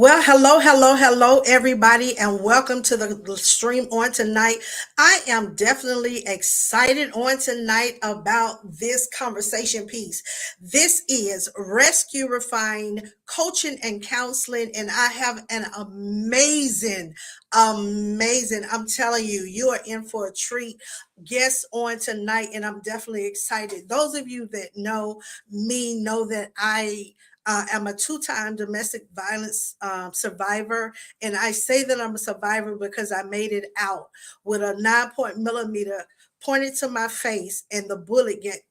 Well, hello, everybody, and welcome to the stream on tonight. I am definitely excited on tonight about this conversation piece. This is Rescue Refine Coaching and Counseling, and I have an amazing, I'm telling you, you are in for a treat. Guest on tonight, and I'm definitely excited. Those of you that know me know that I'm a two-time domestic violence survivor, and I say that I'm a survivor because I made it out with a 9 point millimeter pointed to my face, and the bullet get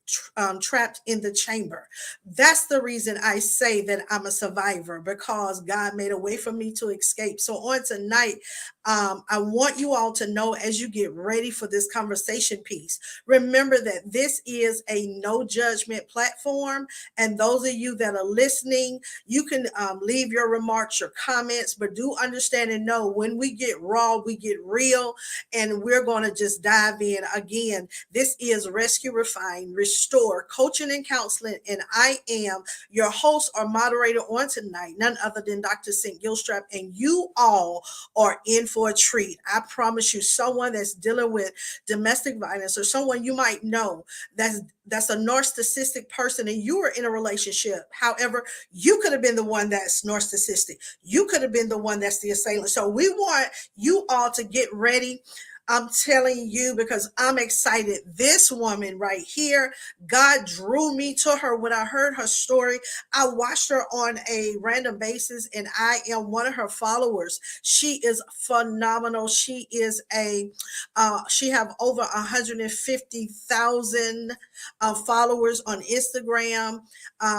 trapped in the chamber. That's the reason I say that I'm a survivor, because God made a way for me to escape. So on tonight, I want you all to know, as you get ready for this conversation piece, remember that this is a no judgment platform. And those of you that are listening, you can leave your remarks, your comments, but do understand and know when we get raw, we get real, and we're going to just dive in. Again, this is Rescue, Refine, Restore, Coaching and Counseling, and I am your host or moderator on tonight, none other than Dr. St. Gilstrap, and you all are in for a treat. I promise you, someone that's dealing with domestic violence, or someone you might know that's a narcissistic person, and you are in a relationship. However, you could have been the one that's narcissistic. You could have been the one that's the assailant. So we want you all to get ready. I'm telling you, because I'm excited. This woman right here, God drew me to her when I heard her story. I watched her on a random basis, and I am one of her followers. She is phenomenal. She have over 150,000 followers on Instagram.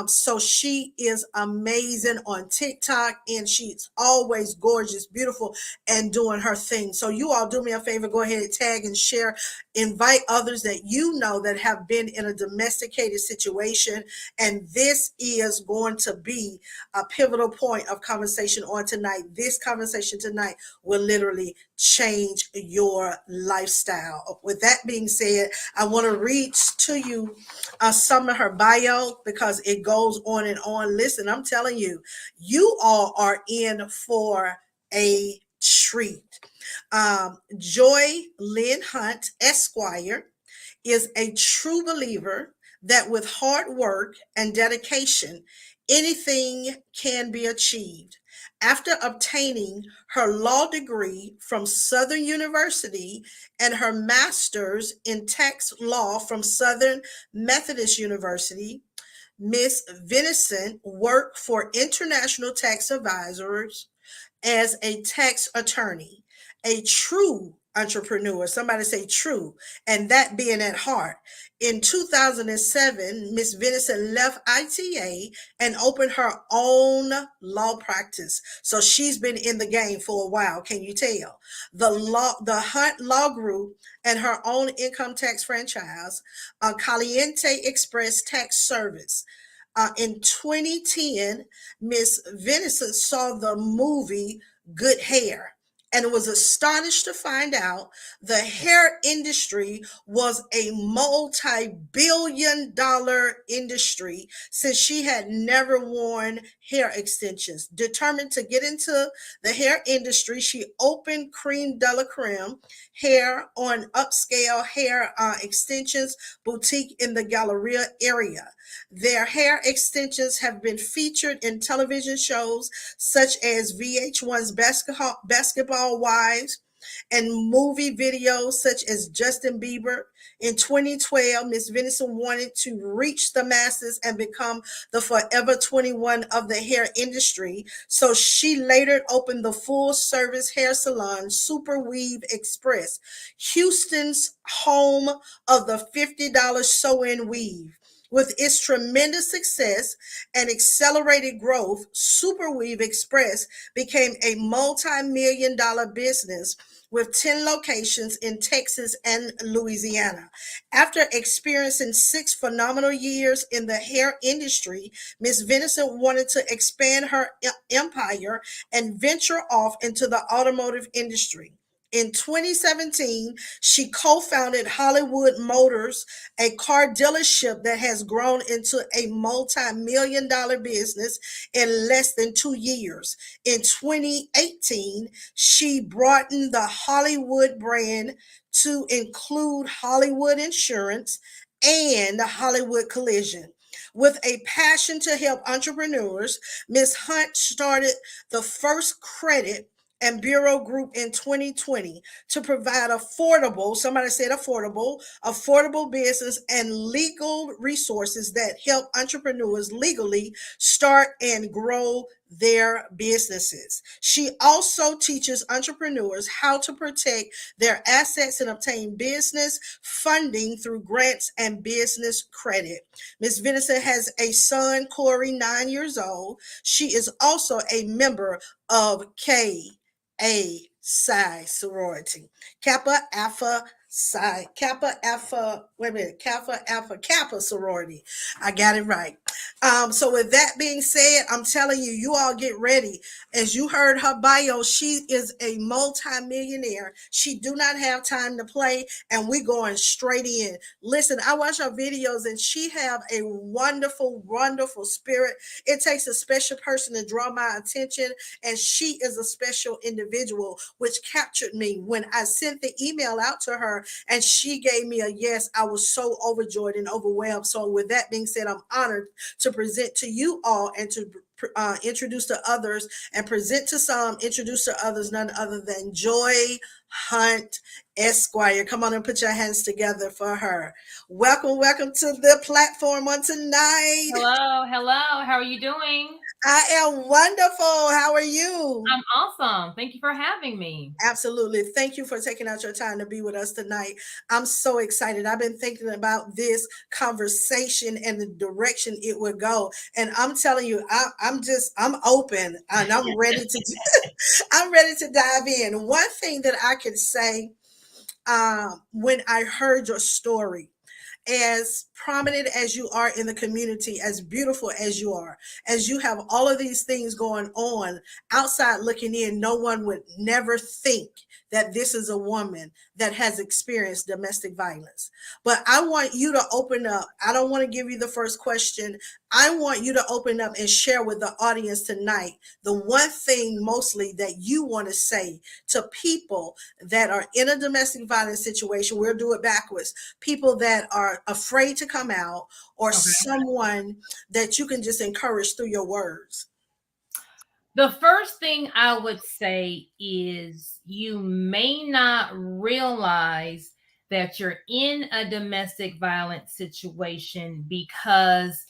So she is amazing on TikTok, and she's always gorgeous, beautiful, and doing her thing. So you all do me a favor, go ahead and tag and share, invite others that you know that have been in a domesticated situation. And this is going to be a pivotal point of conversation on tonight. This conversation tonight will literally change your lifestyle. With that being said, I want to read to you some of her bio, because it goes on and on. Listen, I'm telling you, you all are in for a treat. Joy Lynn Hunt, Esquire, is a true believer that with hard work and dedication, anything can be achieved. After obtaining her law degree from Southern University and her master's in tax law from Southern Methodist University, Miss Venison worked for international tax advisors as a tax attorney, a true entrepreneur. Somebody say true, and that being at heart. In 2007, Miss Venison left ITA and opened her own law practice. So she's been in the game for a while. Can you tell? The Hunt Law Group, and her own income tax franchise, Caliente Express Tax Service. In 2010, Miss Venison saw the movie Good Hair and was astonished to find out the hair industry was a multi-billion-dollar industry, since she had never worn hair extensions. Determined to get into the hair industry, she opened Cream de la Creme Hair on upscale hair extensions boutique in the Galleria area. Their hair extensions have been featured in television shows such as VH1's Basketball Wives, and movie videos such as Justin Bieber. In 2012, Miss Venison wanted to reach the masses and become the Forever 21 of the hair industry. So she later opened the full service hair salon, Super Weave Express, Houston's home of the $50 sew in weave. With its tremendous success and accelerated growth, Superweave Express became a multi-million dollar business with 10 locations in Texas and Louisiana. After experiencing 6 phenomenal years in the hair industry, Miss Venison wanted to expand her empire and venture off into the automotive industry. In 2017, she co founded Hollywood Motors, a car dealership that has grown into a multi million-dollar business in less than 2 years. In 2018, she broadened the Hollywood brand to include Hollywood Insurance and Hollywood Collision. With a passion to help entrepreneurs, Ms. Hunt started the first credit and Bureau Group in 2020 to provide affordable, somebody said affordable business and legal resources that help entrepreneurs legally start and grow their businesses. She also teaches entrepreneurs how to protect their assets and obtain business funding through grants and business credit. Ms. Venison has a son, Corey, 9 years old. She is also a member of Psi sorority, Kappa Alpha Psi, Kappa Alpha, wait a minute, Kappa Alpha Kappa sorority. I got it right. So with that being said, I'm telling you, you all get ready. As you heard her bio, she is a multi-millionaire. She do not have time to play, and we going straight in. Listen, I watch her videos, and she have a wonderful, wonderful spirit. It takes a special person to draw my attention, and she is a special individual, which captured me when I sent the email out to her, and she gave me a yes. I was so overjoyed and overwhelmed. So with that being said, I'm honored to present to you all and to introduce to others and present to some, introduce to others, none other than Joy Hunt Esquire. Come on and put your hands together for her. Welcome, welcome to the platform on tonight. Hello, hello. How are you doing? I am wonderful. How are you? I'm awesome. Thank you for having me. Absolutely. Thank you for taking out your time to be with us tonight. I'm so excited. I've been thinking about this conversation and the direction it would go. And I'm telling you, I'm open and I'm ready to, I'm ready to dive in. One thing that I can say when I heard your story, as prominent as you are in the community, as beautiful as you are, as you have all of these things going on, outside looking in, no one would never think that this is a woman that has experienced domestic violence. But I want you to open up. I don't want to give you the first question. I want you to open up and share with the audience tonight the one thing mostly that you want to say to people that are in a domestic violence situation. We'll do it backwards. People that are afraid to come out, or Okay. someone that you can just encourage through your words. The first thing I would say is you may not realize that you're in a domestic violence situation because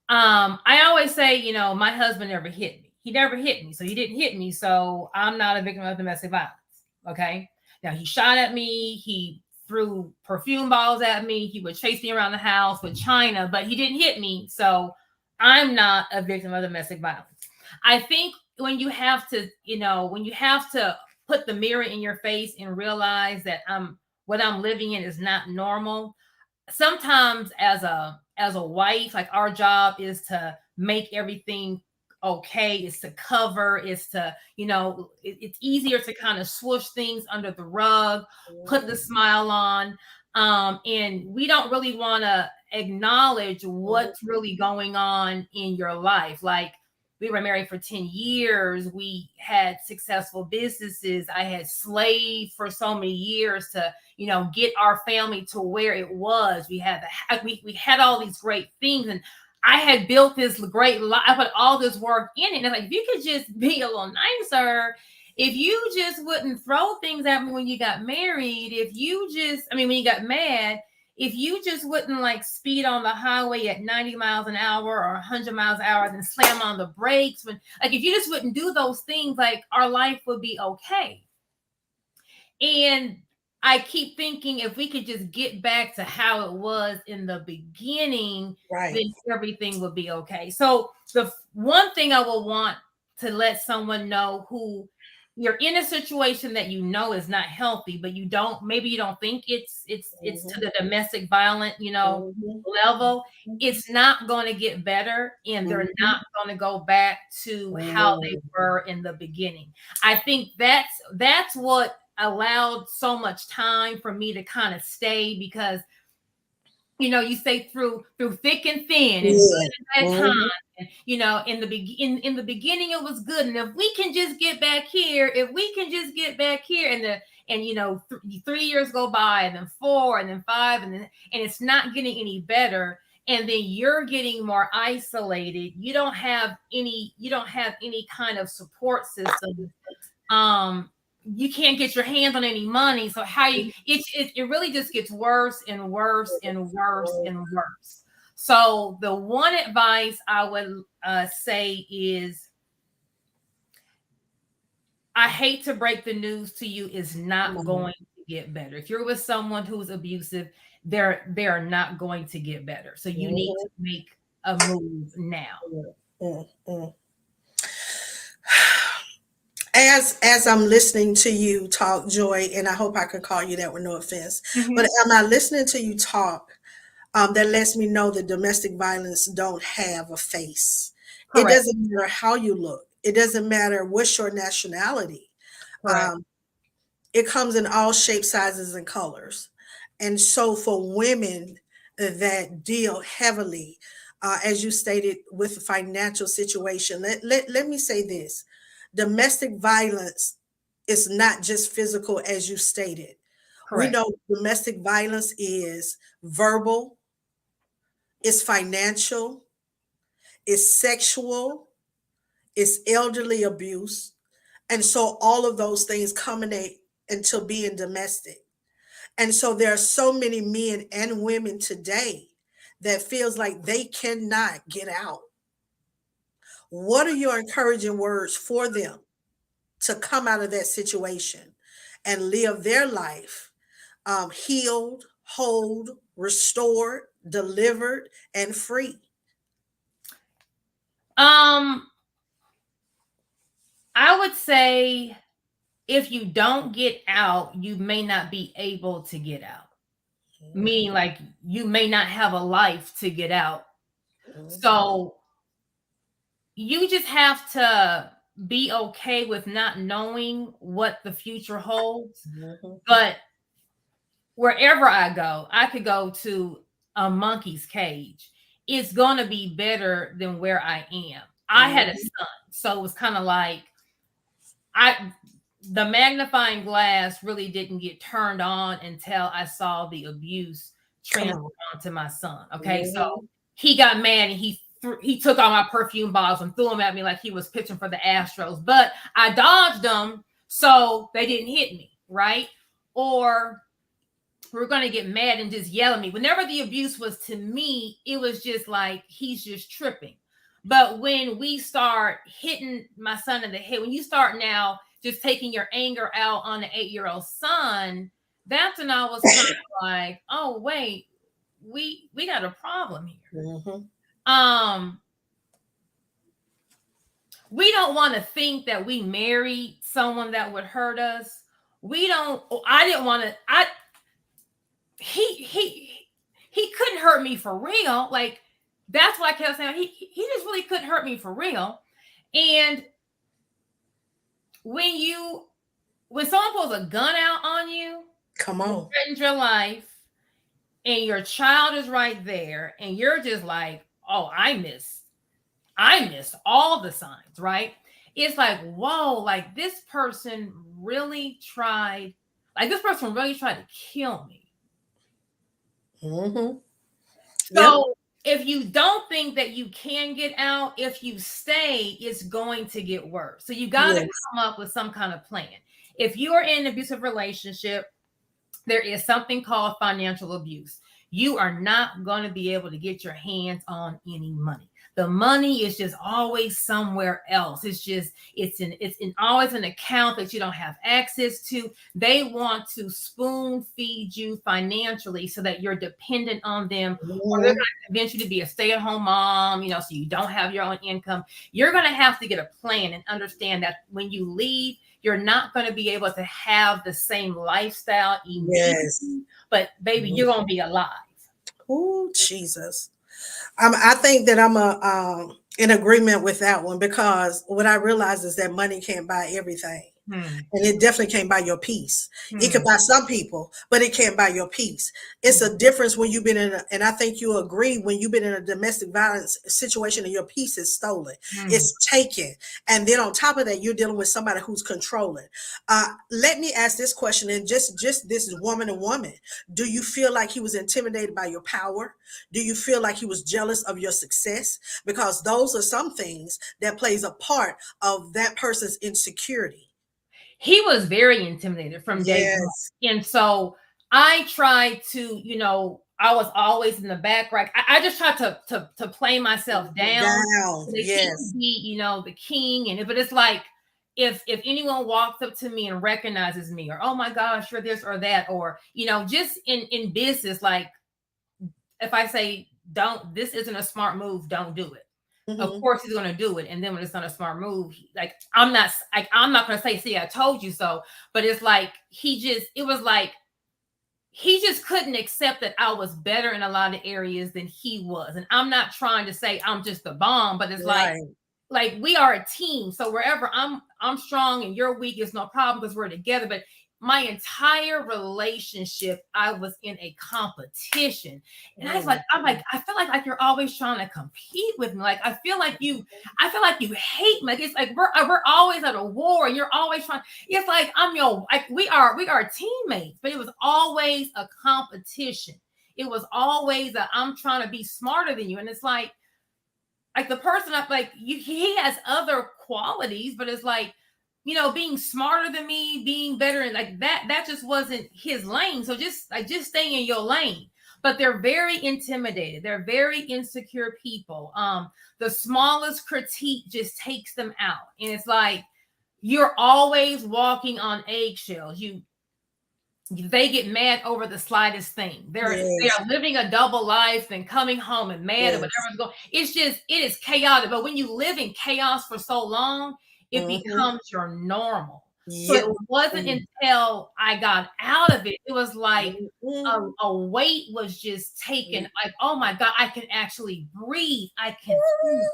I always say, my husband never hit me. He never hit me. So he didn't hit me. So I'm not a victim of domestic violence. Okay. Now he shot at me. He threw perfume balls at me. He would chase me around the house with China, but he didn't hit me. So I'm not a victim of domestic violence. I think when you have to put the mirror in your face and realize that what I'm living in is not normal. Sometimes as a wife, like our job is to make everything okay, is to cover, is to, it's easier to kind of swoosh things under the rug, put the smile on. And we don't really want to acknowledge what's really going on in your life. Like, we were married for 10 years. We had successful businesses. I had slaved for so many years to, get our family to where it was. We had all these great things, and I had built this great life. I put all this work in it. And it's like, if you could just be a little nicer, if you just wouldn't throw things at me when you got married, when you got mad, if you just wouldn't like speed on the highway at 90 miles an hour or 100 miles an hour, then slam on the brakes, if you just wouldn't do those things, like, our life would be okay. And I keep thinking, if we could just get back to how it was in the beginning, Right. then everything would be okay. So the one thing I will want to let someone know who you're in a situation that is not healthy, but maybe you don't think it's to the domestic violent, Mhm. level. It's not going to get better, and they're Mhm. not going to go back to how they Mhm. were in the beginning. I think that's what allowed so much time for me to kind of stay, because you say through thick and thin and Yeah. good and bad Mhm. times. And, in the beginning it was good, and if we can just get back here, if we can just get back here, and 3 years go by, and then 4, and then 5, and it's not getting any better, and then you're getting more isolated. You don't have any kind of support system. You can't get your hands on any money. So how you it really just gets worse and worse and worse and worse. So the one advice I would say is, I hate to break the news to you, is not Mhm. going to get better. If you're with someone who's abusive, they're not going to get better. So you need Mhm. to make a move now. Mm, mm. As I'm listening to you talk, Joy, and I hope I can call you that with no offense, but Mhm. am I listening to you talk? That lets me know that domestic violence don't have a face. It Correct. doesn't matter how you look. It doesn't matter what's your nationality. Correct. Um, it comes in all shapes, sizes, and colors. And so for women that deal heavily, as you stated, with the financial situation, let me say this: domestic violence is not just physical, as you stated. We Correct. know domestic violence is verbal, it's financial, it's sexual, it's elderly abuse. And so all of those things culminate into being domestic. And so there are so many men and women today that feels like they cannot get out. What are your encouraging words for them to come out of that situation and live their life healed, whole, restored, delivered, and free? Um, I would say, if you don't get out, you may not be able to get out. Meaning, Mhm, like, you may not have a life to get out. mhm, So you just have to be okay with not knowing what the future holds. mhm, But wherever I go, I could go to a monkey's cage. It's going to be better than where I am. I had a mhm. son, so it was kind of like, I the magnifying glass really didn't get turned on until I saw the abuse Come transferred on. onto my son. Okay, so Mhm. he got mad, and he took all my perfume bottles and threw them at me like he was pitching for the Astros. But I dodged them, so they didn't hit me, right? Or we're going to get mad and just yell at me. Whenever the abuse was to me, it was just like, he's just tripping. But when we start hitting my son in the head, when you start now just taking your anger out on an 8-year-old son, that's when I was kind of like, oh wait, we got a problem here. Mhm. Um, we don't want to think that we married someone that would hurt us. We don't. I didn't want to. I he he he couldn't hurt me for real. Like, that's why I kept saying, he just really couldn't hurt me for real. And when you when someone pulls a gun out on you Come and on. threatens your life, and your child is right there, and you're just like, oh, I missed all the signs, right? It's like, whoa, like, this person really tried to kill me. Mhm. Yep. So if you don't think that you can get out, if you stay, it's going to get worse. So you got to Yes. come up with some kind of plan. If you are in an abusive relationship, there is something called financial abuse. You are not going to be able to get your hands on any money. The money is just always somewhere else. It's in always an account that you don't have access to. They want to spoon feed you financially so that you're dependent on them, or they're going Mhm. to convince you to be a stay-at-home mom, so you don't have your own income. You're going to have to get a plan and understand that when you leave, you're not going to be able to have the same lifestyle Yes. immediately, but baby, you're going to be alive. Oh, Jesus. I think that I'm in agreement with that one, because what I realize is that money can't buy everything. Hmm. And it definitely can't buy your peace. It Hmm. can buy some people, but it can't buy your peace. It's Hmm. a difference when you've been in and I think you agree, when you've been in a domestic violence situation and your peace is stolen, Hmm. it's taken. And then on top of that, you're dealing with somebody who's controlling. Let me ask this question, and just this is woman to woman. Do you feel like he was intimidated by your power? Do you feel like he was jealous of your success? Because those are some things that plays a part of that person's insecurity. He was very intimidated from day one. Yes. And so I tried to, I was always in the background. I just tried to play myself down Down. so that he Yes. could be, the king. But it's like if anyone walks up to me and recognizes me, or oh my gosh, you're this or that, or just in business, like if I say don't, this isn't a smart move, don't do it. Of Mhm. course he's going to do it, and then when it's not a smart move, like I'm not going to say, see, I told you so. But it's like it was like he just couldn't accept that I was better in a lot of areas than he was. And I'm not trying to say I'm just the bomb, but it's Right. like we are a team. So wherever I'm strong and you're weak, it's no problem because we're together. But my entire relationship, I was in a competition. And I feel like you're always trying to compete with me. Like I feel like you hate me. Like it's like we're always at a war and you're always trying. It's like I'm your like we are teammates, but it was always a competition. It was always I'm trying to be smarter than you. And it's like the person up like you he has other qualities, but it's like being smarter than me, being better, and like that just wasn't his lane. So just stay in your lane. But they're very intimidated, they're very insecure people. The smallest critique just takes them out, and it's like you're always walking on eggshells. They get mad over the slightest thing. They Yes. are living a double life and coming home and mad at Yes. whatever's going. It is chaotic. But when you live in chaos for so long, it Mhm. becomes your normal. So Yeah. it wasn't Mm. until I got out of it, it was like Mhm. a weight was just taken. Mm. Like, oh my God, I can actually breathe. I can think.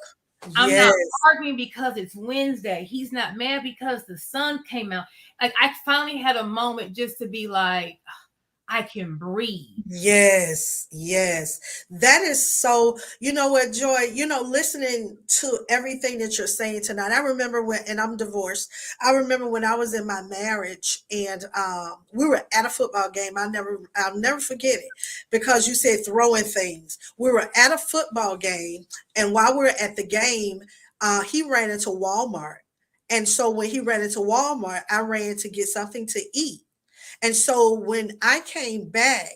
I'm not Yes. arguing because it's Wednesday. He's not mad because the sun came out. Like I finally had a moment just to be like, I can breathe. Yes, yes. That is so, you know what, Joy, listening to everything that you're saying tonight. I remember when, and I'm divorced. I remember when I was in my marriage and we were at a football game. I'll never forget it because you said throwing things. We were at a football game, and while we were at the game, he ran into Walmart. And so when he ran into Walmart, I ran to get something to eat. And so when I came back,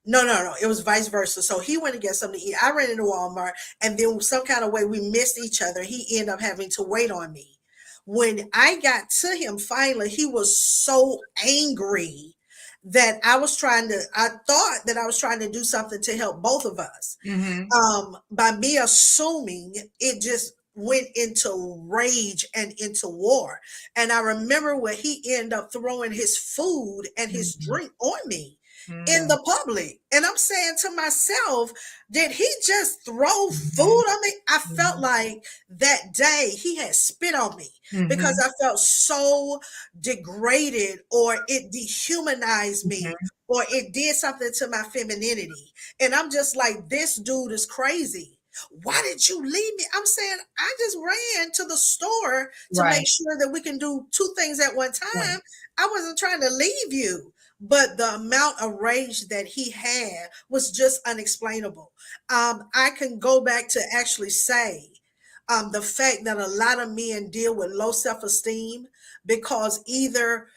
no, it was vice versa. So he went to get something to eat. I ran into Walmart, and then some kind of way we missed each other. He ended up having to wait on me. When I got to him finally, he was so angry that I thought that I was trying to do something to help both of us. Mm-hmm. By me assuming, it just went into rage and into war. And I remember when he ended up throwing his food and his Mm-hmm. drink on me in Mm-hmm. the public. And I'm saying to myself, did he just throw food on me? I felt like that day he had spit on me because Mm-hmm. I felt so degraded, or it dehumanized me, Mm-hmm. or it did something to my femininity. And I'm just like, this dude is crazy. Why did you leave me? I'm saying, I just ran to the store to make Right. sure that we can do two things at one Right. time. I wasn't trying to leave you. But the amount of rage that he had was just unexplainable. I can go back to actually say the fact that a lot of men deal with low self esteem because either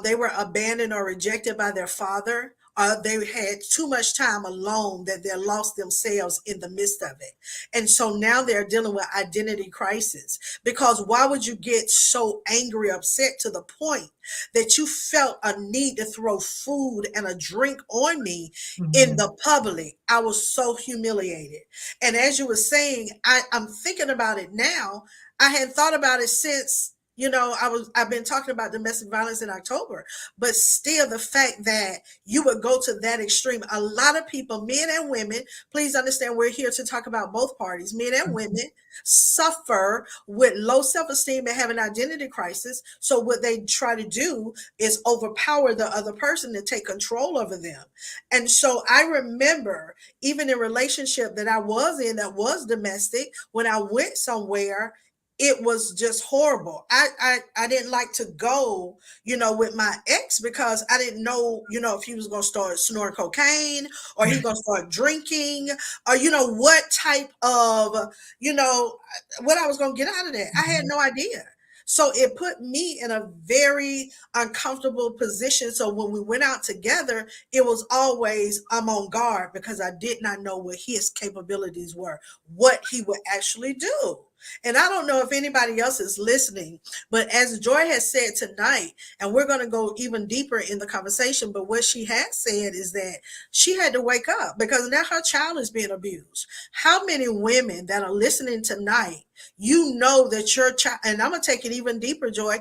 they were abandoned or rejected by their father, or they had too much time alone that they lost themselves in the midst of it. And so now they're dealing with identity crisis, because why would you get so angry, upset to the point that you felt a need to throw food and a drink on me in Mm-hmm. the public? I was so humiliated. And as you were saying, I'm thinking about it now. I hadn't thought about it since, I've been talking about domestic violence in October, but still the fact that you would go to that extreme. A lot of people, men and women, please understand we're here to talk about both parties, men and women suffer with low self-esteem and have an identity crisis. So what they try to do is overpower the other person and take control over them. And so I remember even in relationship that I was in that was domestic, when I went somewhere, it was just horrible. I didn't like to go, with my ex because I didn't know, if he was going to start snorting cocaine or he going to start drinking or, what type of, what I was going to get out of that. I had no idea. So it put me in a very uncomfortable position. So when we went out together, it was always I'm on guard because I did not know what his capabilities were, what he would actually do. And I don't know if anybody else is listening, but as Joy has said tonight, and we're going to go even deeper in the conversation, but what she has said is that she had to wake up because now her child is being abused. How many women that are listening tonight, you know that your child, and I'm going to take it even deeper, Joy,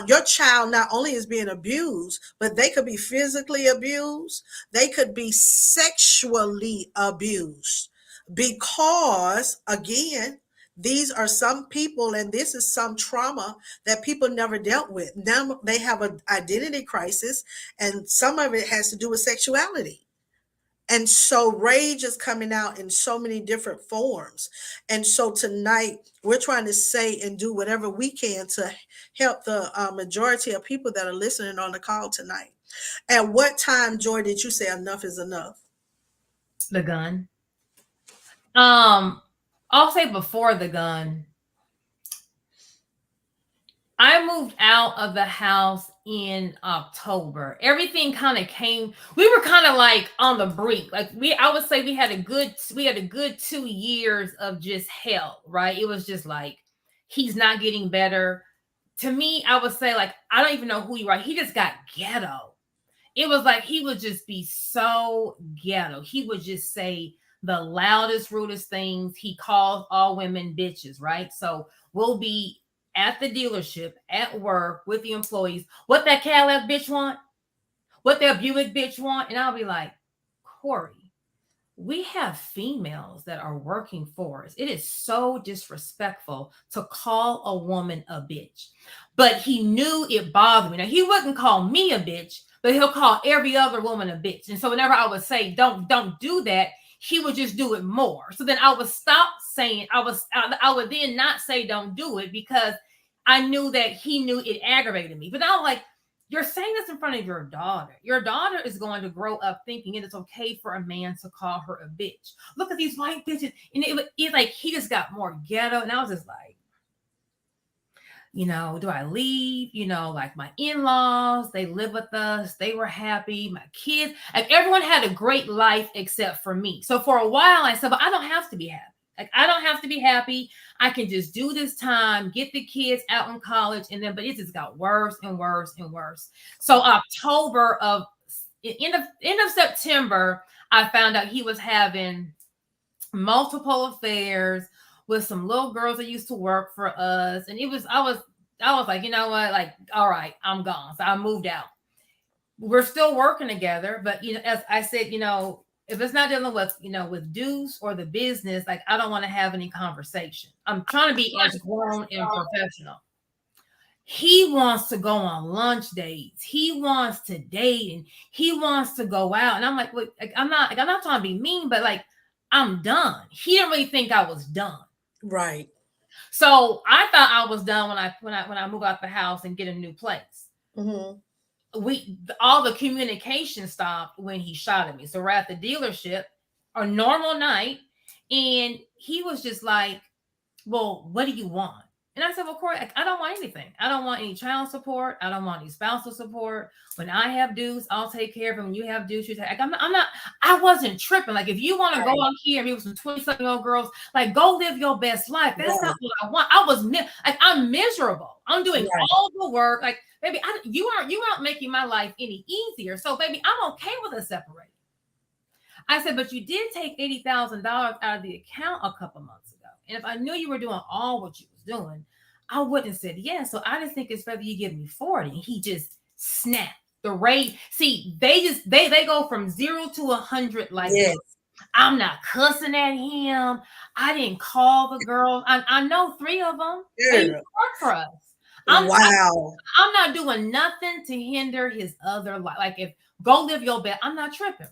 your child not only is being abused, but they could be physically abused, they could be sexually abused because, again, these are some people, and this is some trauma that people never dealt with. Now they have an identity crisis, and some of it has to do with sexuality. And so rage is coming out in so many different forms. And so tonight, we're trying to say and do whatever we can to help the majority of people that are listening on the call tonight. At what time, Joy, did you say enough is enough? The gun. I'll say before the gun. I moved out of the house in October. Everything kind of came. We were kind of like on the brink. Like I would say we had a good 2 years of just hell, right? It was just like he's not getting better. To me, I would say like I don't even know who you are. He just got ghetto. It was like he would just be so ghetto. He would just say the loudest, rudest things. He calls all women bitches, right? So we'll be at the dealership, at work, with the employees. What that Cadillac bitch want? What that Buick bitch want? And I'll be like, Corey, we have females that are working for us. It is so disrespectful to call a woman a bitch. But he knew it bothered me. Now, he wouldn't call me a bitch, but he'll call every other woman a bitch. And so whenever I would say, don't do that, he would just do it more. So then I would stop saying, I would then not say don't do it because I knew that he knew it aggravated me. But now, like, you're saying this in front of your daughter. Your daughter is going to grow up thinking it is okay for a man to call her a bitch. Look at these white bitches. And it's like he just got more ghetto. And I was just like, do I leave? Like my in-laws, they live with us. They were happy. My kids, like everyone had a great life except for me. So for a while I said, but I don't have to be happy. Like I don't have to be happy. I can just do this time, get the kids out in college, but it just got worse and worse and worse. So end of September, I found out he was having multiple affairs with some little girls that used to work for us. And I was like, you know what? Like, all right, I'm gone. So I moved out. We're still working together, but as I said, if it's not dealing with, with Deuce or the business, like I don't want to have any conversation. I'm trying to be as grown and professional. He wants to go on lunch dates. He wants to date and he wants to go out. And I'm like, look, I'm not trying to be mean, but like, I'm done. He didn't really think I was done. Right. So I thought I was done when I move out the house and get a new place. Mm-hmm. All the communication stopped when he shot at me. So we're at the dealership, a normal night, and he was just like, well, what do you want? And I said, well, Corey, I don't want anything. I don't want any child support. I don't want any spousal support. When I have dues, I'll take care of him. When you have dues, you take. I wasn't tripping. Like, if you want to go on here and be with some 27-year-old girls, like, go live your best life. That's not what I want. I'm miserable. I'm doing all the work. Like, baby, you aren't making my life any easier. So, baby, I'm okay with us separating. I said, but you did take $80,000 out of the account a couple months ago. And if I knew you were doing all what you was doing, I wouldn't have said yes. So I just think it's whether you give me 40. And he just snapped. The rate. See, they go from 0 to 100 like Yes. this. I'm not cussing at him. I didn't call the girl. I know 3 of them. They used to Girl. work for us. Wow. I'm not doing nothing to hinder his other life. Like, if go live your best, I'm not tripping.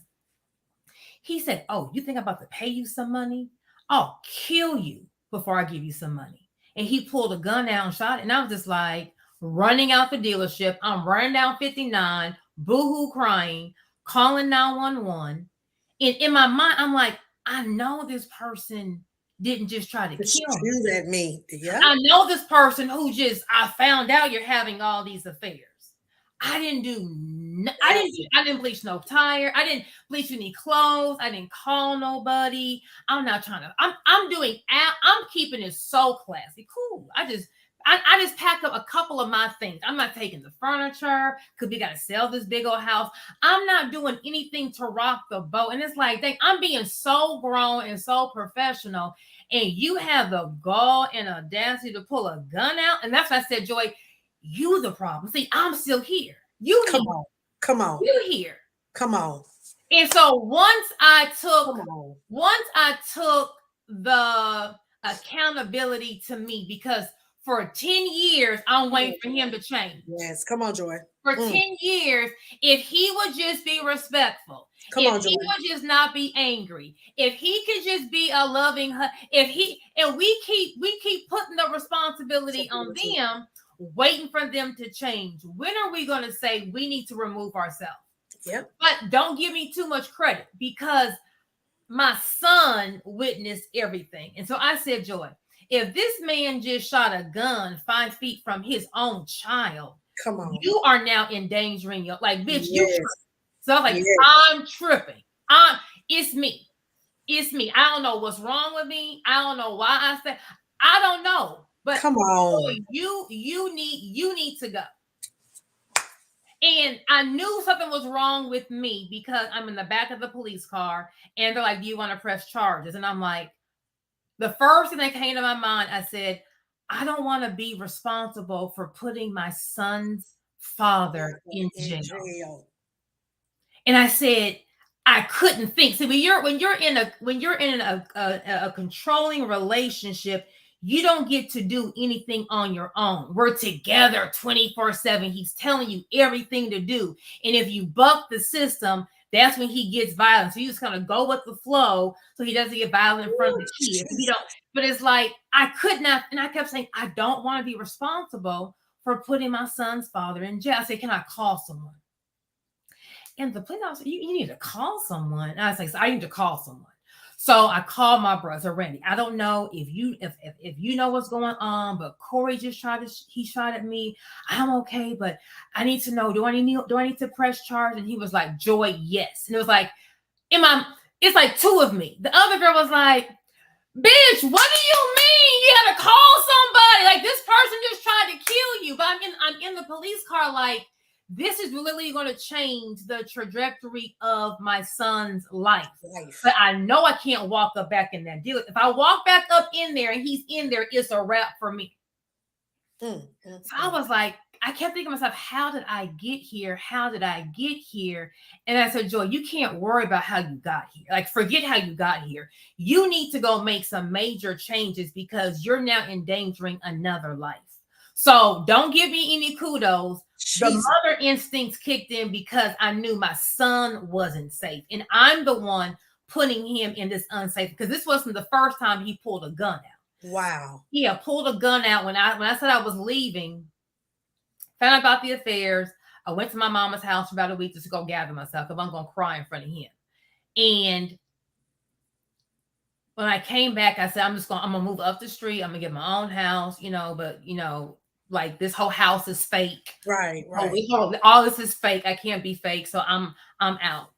He said, "Oh, you think I'm about to pay you some money? I'll kill you before I give you some money." And he pulled a gun out and shot it. And I was just like running out the dealership. I'm running down 59, boohoo crying, calling 911. And in my mind, I'm like, I know this person didn't just try to kill me. Shoot at me. Yeah. I know this person who just, I found out you're having all these affairs. I didn't do, I didn't bleach no tire. I didn't bleach any clothes. I didn't call nobody. I'm not trying to, I'm keeping it so classy. Cool. I just pack up a couple of my things. I'm not taking the furniture because we got to sell this big old house. I'm not doing anything to rock the boat. And it's like, dang, I'm being so grown and so professional. And you have the gall and audacity to pull a gun out. And that's why I said, Joy, you the problem. See, I'm still here. You come on. Come on. You here. Come on. And so once I took the accountability to me, because for 10 years, I'm waiting for him to change. Yes. Come on, Joy. For 10 years, if he would just be respectful, he would just not be angry, if he could just be a loving, we keep putting the responsibility on them, waiting for them to change. When are we going to say we need to remove ourselves? Yep. But don't give me too much credit, because my son witnessed everything. And so I said, Joy, if this man just shot a gun 5 feet from his own child, come on, you are now endangering your, like, bitch, yes. You tripping. So I was like, yes. I'm tripping. It's me. It's me. I don't know what's wrong with me. I don't know why I said, I don't know. But come on, you need to go. And I knew something was wrong with me because I'm in the back of the police car and they're like, do you want to press charges? And I'm like, the first thing that came to my mind, I said, I don't want to be responsible for putting my son's father in jail. And I said, I couldn't think. See, when you're in a controlling relationship, you don't get to do anything on your own. We're together 24/7. He's telling you everything to do. And if you buck the system, that's when he gets violent. So you just kind of go with the flow so he doesn't get violent in front of the kids. But it's like, I could not, and I kept saying, I don't want to be responsible for putting my son's father in jail. I said, can I call someone? And the police officer, you need to call someone. And I was like, so I need to call someone. So I called my brother, Randy. I don't know if you know what's going on, but Corey just shot at me. I'm okay, but I need to know, do I need to press charge? And he was like, Joy, yes. And it was like, it's like 2 of me. The other girl was like, bitch, what do you mean? You gotta call somebody. Like, this person just tried to kill you. But I'm in the police car like, this is literally going to change the trajectory of my son's life. But I know I can't walk up back in that deal. If I walk back up in there and he's in there, it's a wrap for me. So I was like, I kept thinking to myself, how did I get here? How did I get here? And I said, Joy, you can't worry about how you got here. Like, forget how you got here. You need to go make some major changes because you're now endangering another life. So don't give me any kudos. Jeez. The mother instincts kicked in because I knew my son wasn't safe. And I'm the one putting him in this unsafe, because this wasn't the first time he pulled a gun out. Wow. Yeah, pulled a gun out when I said I was leaving, found out about the affairs. I went to my mama's house for about a week just to go gather myself because I'm going to cry in front of him. And when I came back, I said, I'm going to move up the street. I'm going to get my own house, but, like, this whole house is fake. Right. All this is fake. I can't be fake. So I'm out.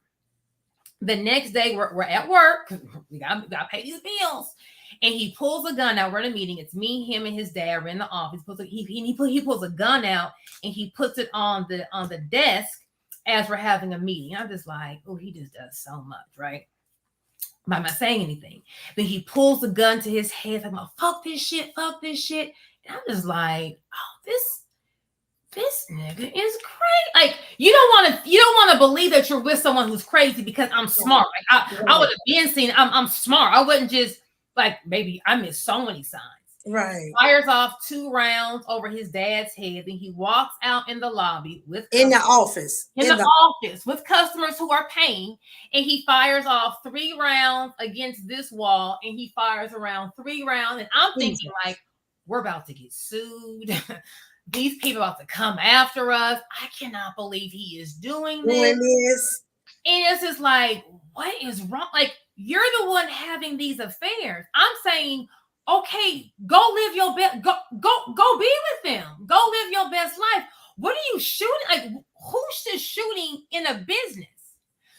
The next day we're at work. We got to pay these bills. And he pulls a gun out. We're in a meeting. It's me, him, and his dad. We're in the office. He pulls a gun out and he puts it on the desk as we're having a meeting. I'm just like, oh, he just does so much, right? But I'm not saying anything. Then he pulls the gun to his head. I'm like, fuck this shit. And I'm just like, oh, this nigga is crazy. Like, you don't want to believe that you're with someone who's crazy because I'm smart. Like, I would have been seen. I'm smart. I wouldn't just like, maybe I missed so many signs. Right. Fires off 2 rounds over his dad's head. Then he walks out in the lobby with in the office. In the office with customers who are paying, and he fires off 3 rounds against this wall, and he fires around 3 rounds. And I'm thinking, like, we're about to get sued. These people about to come after us. I cannot believe he is doing this. And it's just like, what is wrong? Like, you're the one having these affairs. I'm saying, okay, go live your best. Go be with them. Go live your best life. What are you shooting? Like, who's just shooting in a business?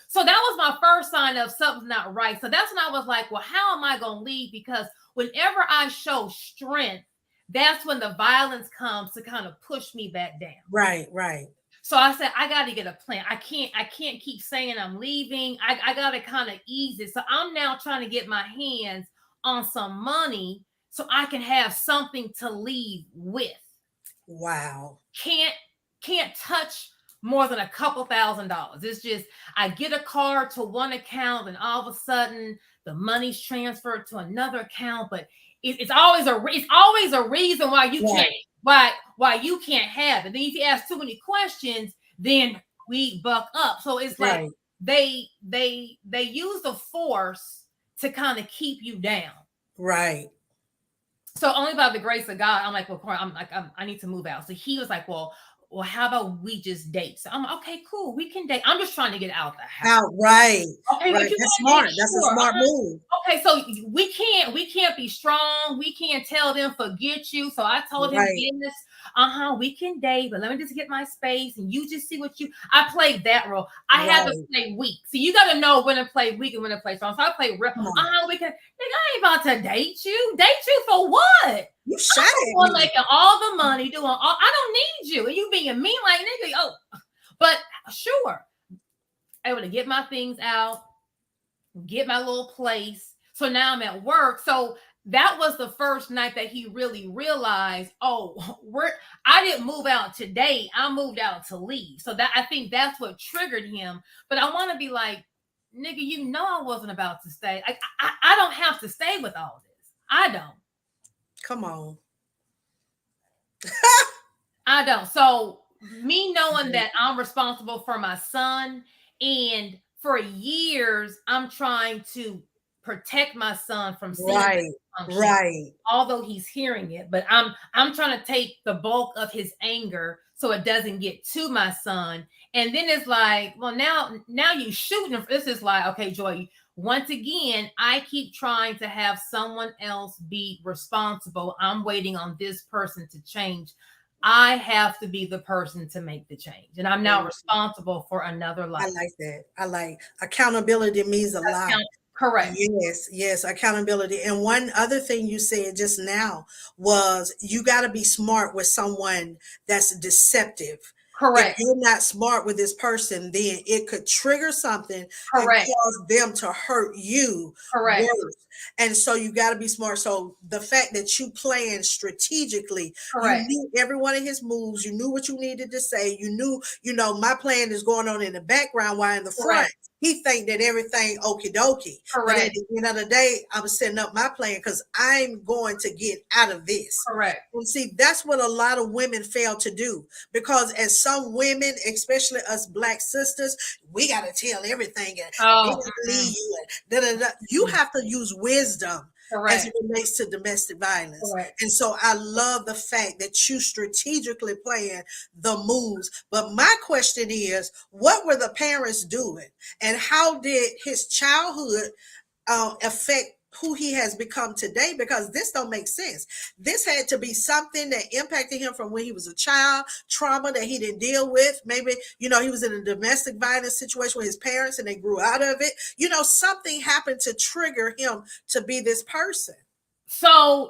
So that was my first sign of something's not right. So that's when I was like, well, how am I going to leave? Because whenever I show strength, that's when the violence comes to kind of push me back down. Right, right. So I said, I got to get a plan. I can't keep saying I'm leaving. I got to kind of ease it. So I'm now trying to get my hands on some money so I can have something to leave with. Wow. Can't touch more than a couple $1,000s. It's just, I get a card to one account and all of a sudden the money's transferred to another account, but it's always a reason why you can't why you can't have it. Then if you ask too many questions, then we buck up. So it's like they use the force to kind of keep you down. Right. So only by the grace of God, I'm like, well, I need to move out. So he was like, well, how about we just date? So I'm like, okay, cool, we can date. I'm just trying to get out the house. Right. Okay, right. That's smart. That's a smart move. Okay, so we can't be strong. We can't tell them forget you. So I told him, yes, we can date, but let me just get my space and you just see what you. I played that role. I had to play weak. So you got to know when to play weak and when to play strong. So I played real. We can. Nigga, I ain't about to date you. Date you for what? You shot at me. Making all the money, doing all. I don't need you, and you being mean like nigga. Oh, but sure, able to get my things out, get my little place. So now I'm at work. So that was the first night that he really realized, oh, I didn't move out today. I moved out to leave. So that I think that's what triggered him. But I want to be like, nigga, you know I wasn't about to stay. I don't have to stay with all this. I don't. Come on. I don't. So me knowing that I'm responsible for my son, and for years I'm trying to protect my son from seeing right. Although he's hearing it, but I'm trying to take the bulk of his anger so it doesn't get to my son. And then it's like, well, now you shooting him. This is like, okay, Joy, once again, I keep trying to have someone else be responsible. I'm waiting on this person to change. I have to be the person to make the change. And I'm now responsible for another life. I like that. I like accountability means a lot. Correct. Yes, accountability. And one other thing you said just now was you got to be smart with someone that's deceptive. Correct. If you're not smart with this person, then it could trigger something and cause them to hurt you worse. And so you got to be smart. So the fact that you planned strategically, you knew every one of his moves, you knew what you needed to say, you knew, my plan is going on in the background while in the front. He think that everything okie dokie. But at the end of the day, I'm setting up my plan because I'm going to get out of this. And see, that's what a lot of women fail to do, because as some women, especially us Black sisters, we got to tell everything and leave you. You have to use wisdom as it relates to domestic violence. And so I love the fact that you strategically plan the moves. But my question is, what were the parents doing? And how did his childhood affect who he has become today? Because this don't make sense. This had to be something that impacted him from when he was a child, trauma that he didn't deal with. Maybe, he was in a domestic violence situation with his parents and they grew out of it. Something happened to trigger him to be this person. So,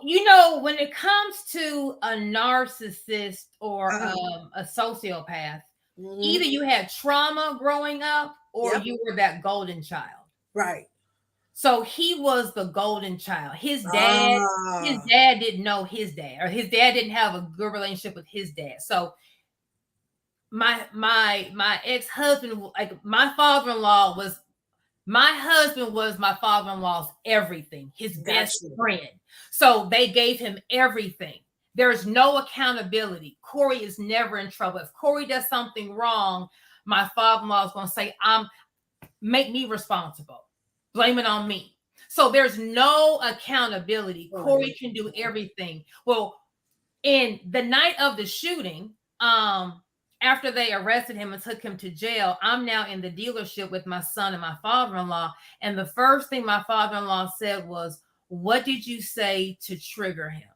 when it comes to a narcissist or a sociopath, either you had trauma growing up or you were that golden child. Right. So he was the golden child. His Ah, dad didn't know his dad, or his dad didn't have a good relationship with his dad. So my ex-husband, like my husband was my father-in-law's everything, his got best you. friend. So they gave him everything. There's no accountability. Corey is never in trouble. If Corey does something wrong, my father-in-law is going to say, make me responsible. Blame it on me. So there's no accountability. Corey can do everything. Well, in the night of the shooting, after they arrested him and took him to jail, I'm now in the dealership with my son and my father-in-law. And the first thing my father-in-law said was, "What did you say to trigger him?"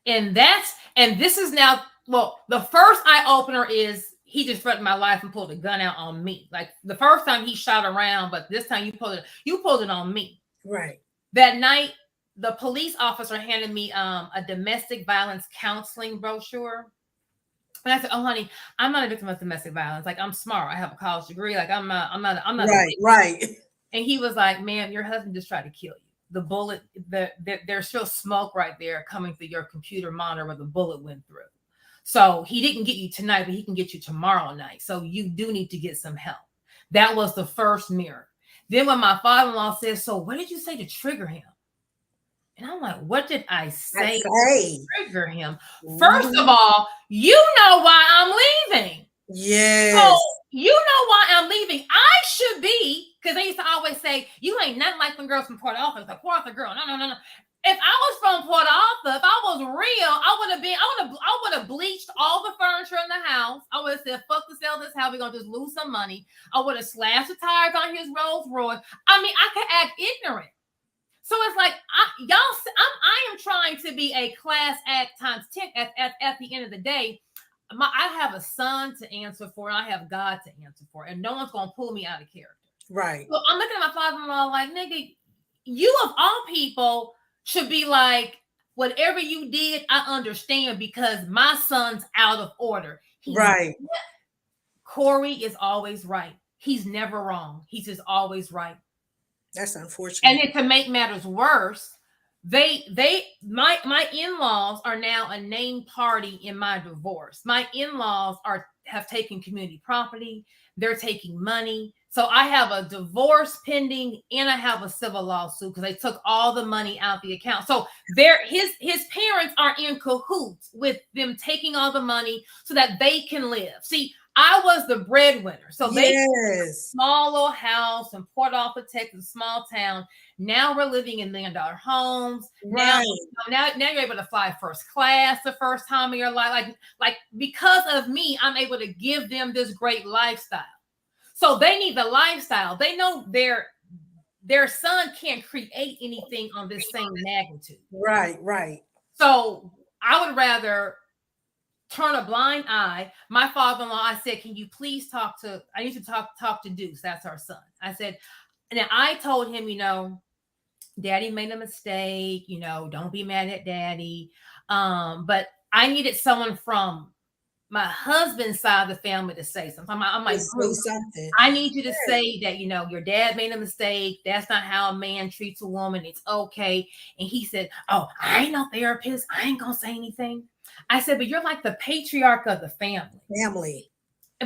And this is now, well, the first eye opener is he just threatened my life and pulled a gun out on me. Like the first time he shot around, but this time you pulled it on me. Right. That night, the police officer handed me a domestic violence counseling brochure. And I said, "Oh, honey, I'm not a victim of domestic violence. Like, I'm smart. I have a college degree. Like, I'm not. Right. Right. And he was like, "Ma'am, your husband just tried to kill you. The bullet, there's still smoke right there coming through your computer monitor where the bullet went through. So he didn't get you tonight, but he can get you tomorrow night. So you do need to get some help." That was the first mirror. Then when my father-in-law says, "So what did you say to trigger him?" And I'm like, "What did I say to trigger him?" First of all, you know why I'm leaving. Yes. So you know why I'm leaving. I should be, because they used to always say, "You ain't nothing like them girls from Port Arthur." It's like, Port Arthur girl. No. If I was from Port Arthur, if I was real, I would have bleached all the furniture in the house. I would have said, "Fuck to sell this house. We're gonna just lose some money." I would have slashed the tires on his Rolls Royce. I mean, I could act ignorant. So it's like, I am trying to be a class act times 10 at the end of the day. I have a son to answer for, and I have God to answer for, and no one's gonna pull me out of character. Right. So I'm looking at my father-in-law like, "Nigga, you of all people should be like, whatever you did, I understand because my son's out of order." Right. Corey is always right. He's never wrong. He's just always right. That's unfortunate. And then to make matters worse, my in-laws are now a named party in my divorce. My in-laws have taken community property. They're taking money. So I have a divorce pending and I have a civil lawsuit because they took all the money out the account. So his parents are in cahoots with them taking all the money so that they can live. See, I was the breadwinner. So they small little house in Port Arthur, Texas, small town. Now we're living in $1 million homes. Right. Now you're able to fly first class the first time in your life. Like because of me, I'm able to give them this great lifestyle. So they need the lifestyle. They know their son can't create anything on this same magnitude. Right. So I would rather turn a blind eye. My father-in-law, I said, "Can you please I need to talk to Deuce." That's our son. I said, and I told him, "Daddy made a mistake, don't be mad at Daddy." But I needed someone from my husband's side of the family to say something. I'm like, something. I need you to say that, your dad made a mistake. That's not how a man treats a woman. It's okay. And he said, "Oh, I ain't no therapist. I ain't gonna say anything." I said, "But you're like the patriarch of the family.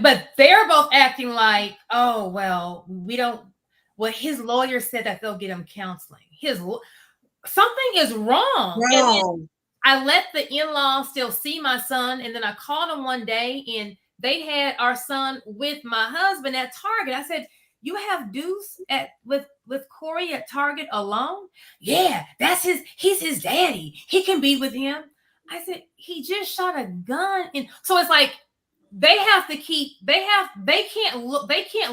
But they're both acting like, "Oh, well, we don't." Well, his lawyer said that they'll get him counseling. Something is wrong. I let the in-laws still see my son, and then I called them one day, and they had our son with my husband at Target. I said, "You have Deuce with Corey at Target alone?" "Yeah, he's his daddy. He can be with him." I said, "He just shot a gun." And so it's like they can't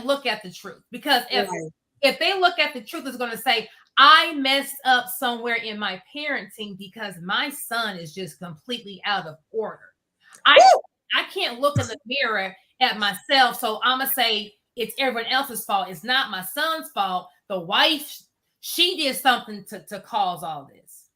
look at the truth, because if they look at the truth, it's going to say, I messed up somewhere in my parenting because my son is just completely out of order. I can't look in the mirror at myself, so I'm going to say it's everyone else's fault. It's not my son's fault. The wife, she did something to cause all this.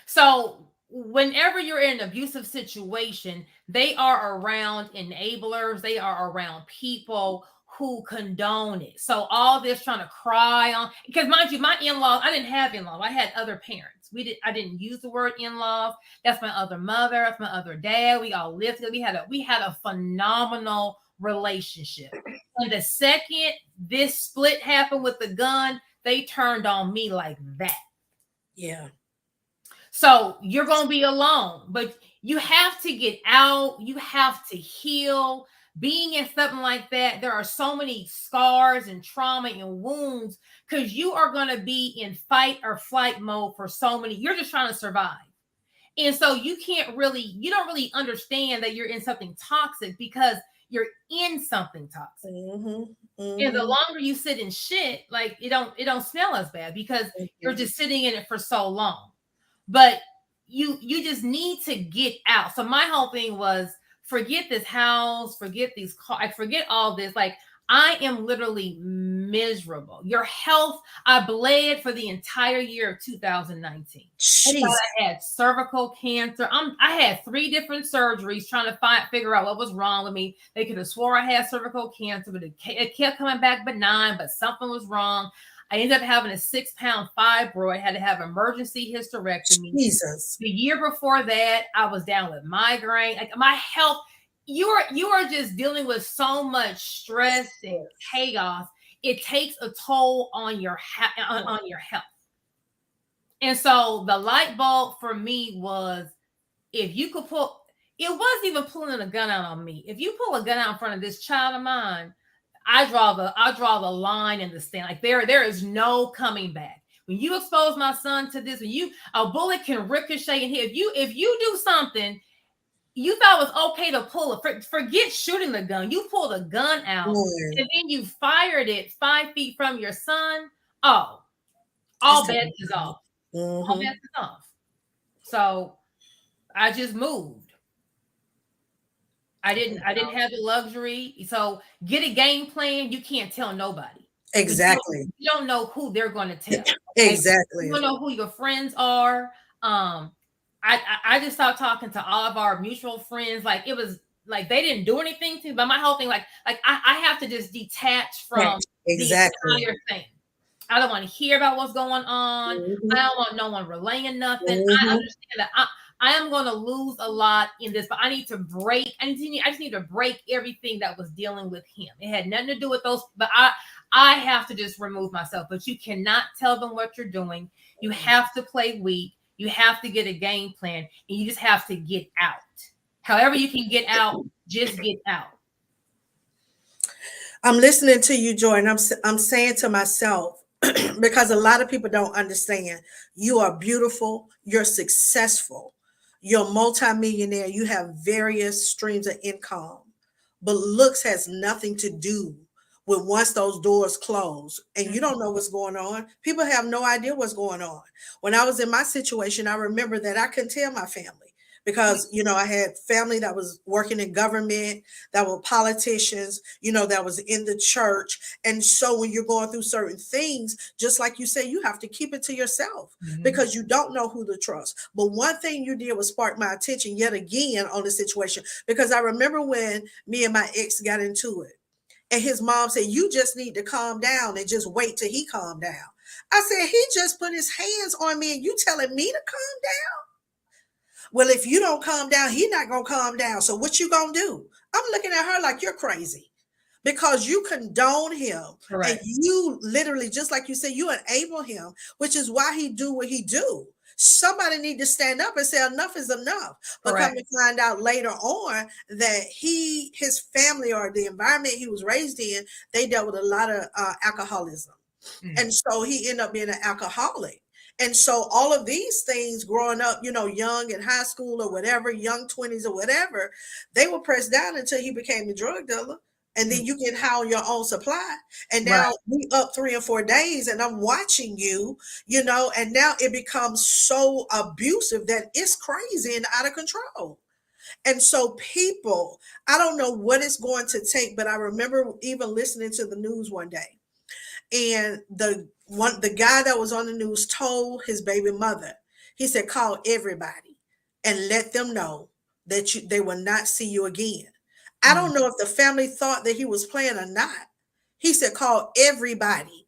So whenever you're in an abusive situation, they are around enablers. They are around people who condone it. So all this trying to cry on, because mind you, my in-laws, I didn't have in-laws. I had other parents. I didn't use the word in-laws. That's my other mother. That's my other dad. We all lived together. We had a phenomenal relationship. And the second this split happened with the gun, they turned on me like that. Yeah. So you're going to be alone, but you have to get out. You have to heal. Being in something like that, there are so many scars and trauma and wounds because you are going to be in fight or flight mode for so many. You're just trying to survive. And so you don't really understand that you're in something toxic because you're in something toxic. And the longer you sit in shit, like it don't smell as bad because you're just sitting in it for so long. But you just need to get out. So my whole thing was forget this house, forget these cars, forget all this. Like I am literally miserable. Your health, I bled for the entire year of 2019. I had cervical cancer. I had 3 different surgeries trying to figure out what was wrong with me. They could have swore I had cervical cancer, but it kept coming back benign, but something was wrong. I ended up having a 6-pound fibroid, had to have emergency hysterectomy. Jesus. The year before that, I was down with migraine. Like my health, you are just dealing with so much stress and chaos. It takes a toll on your health. And so the light bulb for me was if you could it wasn't even pulling a gun out on me. If you pull a gun out in front of this child of mine, I draw the line in the sand. Like there is no coming back. When you expose my son to this, a bullet can ricochet and hit. If you do something, you thought it was okay to forget shooting the gun. You pulled a gun out and then you fired it 5 feet from your son. Oh, all bets is off. All bets is off. So I just moved. I didn't have the luxury. So get a game plan. You can't tell nobody. Exactly. You don't know who they're going to tell. Exactly. You don't know who your friends are. I just stopped talking to all of our mutual friends. Like it was like they didn't do anything to me. But my whole thing, like I have to just detach from the entire thing. I don't want to hear about what's going on. I don't want no one relaying nothing. I understand that I am going to lose a lot in this, but I need to break. I just need to break everything that was dealing with him. It had nothing to do with those, but I have to just remove myself. But you cannot tell them what you're doing. You have to play weak. You have to get a game plan, and you just have to get out. However you can get out, just get out. I'm listening to you, Joy, and I'm saying to myself, because a lot of people don't understand, you are beautiful, you're successful, you're multimillionaire, you have various streams of income, but looks has nothing to do with once those doors close and you don't know what's going on. People have no idea what's going on. When I was in my situation, I remember that I couldn't tell my family because, I had family that was working in government, that were politicians, that was in the church. And so when you're going through certain things, just like you say, you have to keep it to yourself because you don't know who to trust. But one thing you did was spark my attention yet again on the situation, because I remember when me and my ex got into it and his mom said, you just need to calm down and just wait till he calmed down. I said, he just put his hands on me and you telling me to calm down? Well, if you don't calm down, he's not going to calm down. So what you going to do? I'm looking at her like you're crazy because you condone him. Correct. And you literally, just like you said, you enable him, which is why he do what he do. Somebody need to stand up and say enough is enough. But Correct. Come to find out later on that his family or the environment he was raised in, they dealt with a lot of alcoholism. And so he ended up being an alcoholic. And so all of these things growing up, young in high school or whatever, young 20s or whatever, they were pressed down until he became a drug dealer. And then you get high on your own supply. And now we up 3 or 4 days and I'm watching you, and now it becomes so abusive that it's crazy and out of control. And so people, I don't know what it's going to take, but I remember even listening to the news one day. And the guy that was on the news told his baby mother, he said, call everybody and let them know that they will not see you again. I don't know if the family thought that he was playing or not, He said, call everybody.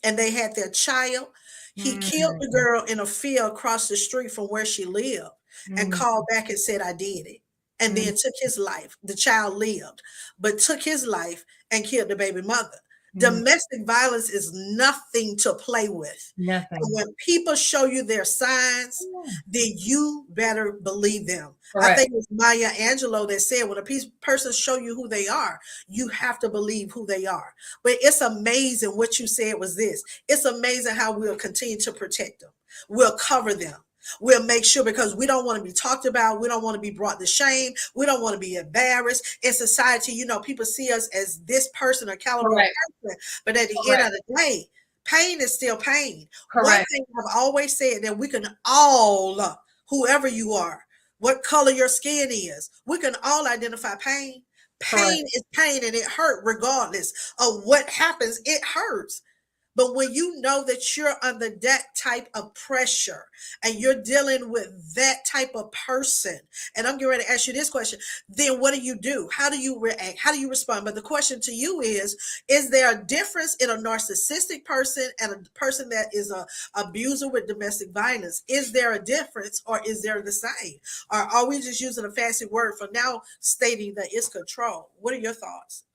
And they had their child. He killed the Mm, girl in a field across the street from where she lived and mm, called back and said, I did it. And mm, then took his life. The child lived, but took his life and killed the baby mother. mm. Domestic violence is nothing to play with. And Nothing. when people show you their signs, Yeah. then you better believe them. I Correct. think it was Maya Angelou that said, when a person show you who they are, you have to believe who they are. But it's amazing what you said was this. It's amazing how we'll continue to protect them. We'll cover them. We'll make sure, because we don't want to be talked about. We don't want to be brought to shame. We don't want to be embarrassed in society. People see us as this person or caliber of Correct. person, but at the end Correct. of the day, pain is still pain. One Correct. thing I've always said, that we can all, whoever you are, what color your skin is, we can all identify pain. Correct. Pain is pain, and it hurt regardless of what happens. It hurts. But when you know that you're under that type of pressure and you're dealing with that type of person, and I'm getting ready to ask you this question, then what do you do? How do you react? How do you respond? But the question to you is there a difference in a narcissistic person and a person that is a abuser with domestic violence? Is there a difference, or is there the same? Or are we just using a fancy word for now stating that it's control? What are your thoughts?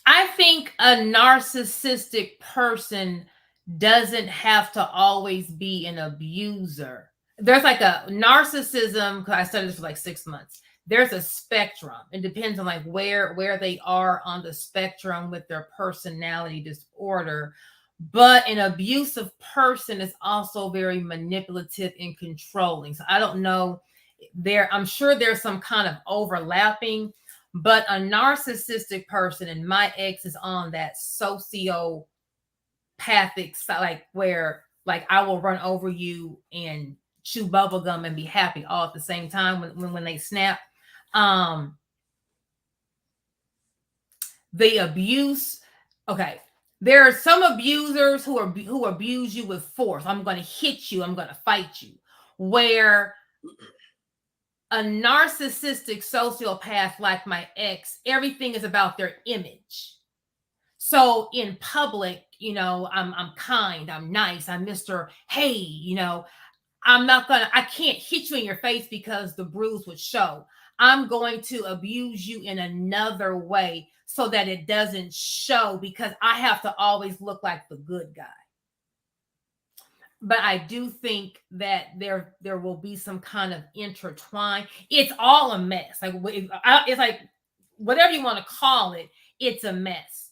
I think a narcissistic person doesn't have to always be an abuser. There's like a narcissism, because I studied this for like 6 months. There's a spectrum. It depends on like where they are on the spectrum with their personality disorder. But an abusive person is also very manipulative and controlling. So I don't know. I'm sure there's some kind of overlapping, but a narcissistic person, and my ex is on that sociopathic side, like where like I will run over you and chew bubble gum and be happy all at the same time when they snap. The abuse, okay. There are some abusers who abuse you with force. I'm going to hit you. I'm going to fight you. Where a narcissistic sociopath like my ex, everything is about their image. So in public, I'm kind, I'm nice, I'm Mr. Hey, I can't hit you in your face because the bruise would show. I'm going to abuse you in another way so that it doesn't show, because I have to always look like the good guy. But I do think that there will be some kind of intertwine. It's all a mess. Like it's like whatever you want to call it, it's a mess.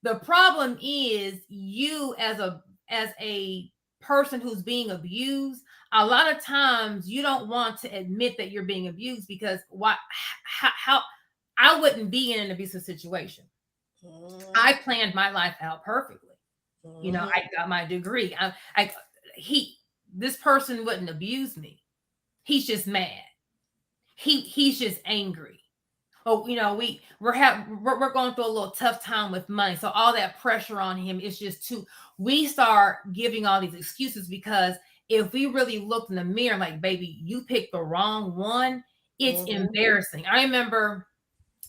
The problem is you as a person who's being abused. A lot of times you don't want to admit that you're being abused, because how I wouldn't be in an abusive situation. I planned my life out perfectly. I got my degree. This person wouldn't abuse me. He's just mad. He's just angry. Oh, we're going through a little tough time with money. So all that pressure on him is just too. We start giving all these excuses, because if we really looked in the mirror, like, baby, you picked the wrong one, it's embarrassing. I remember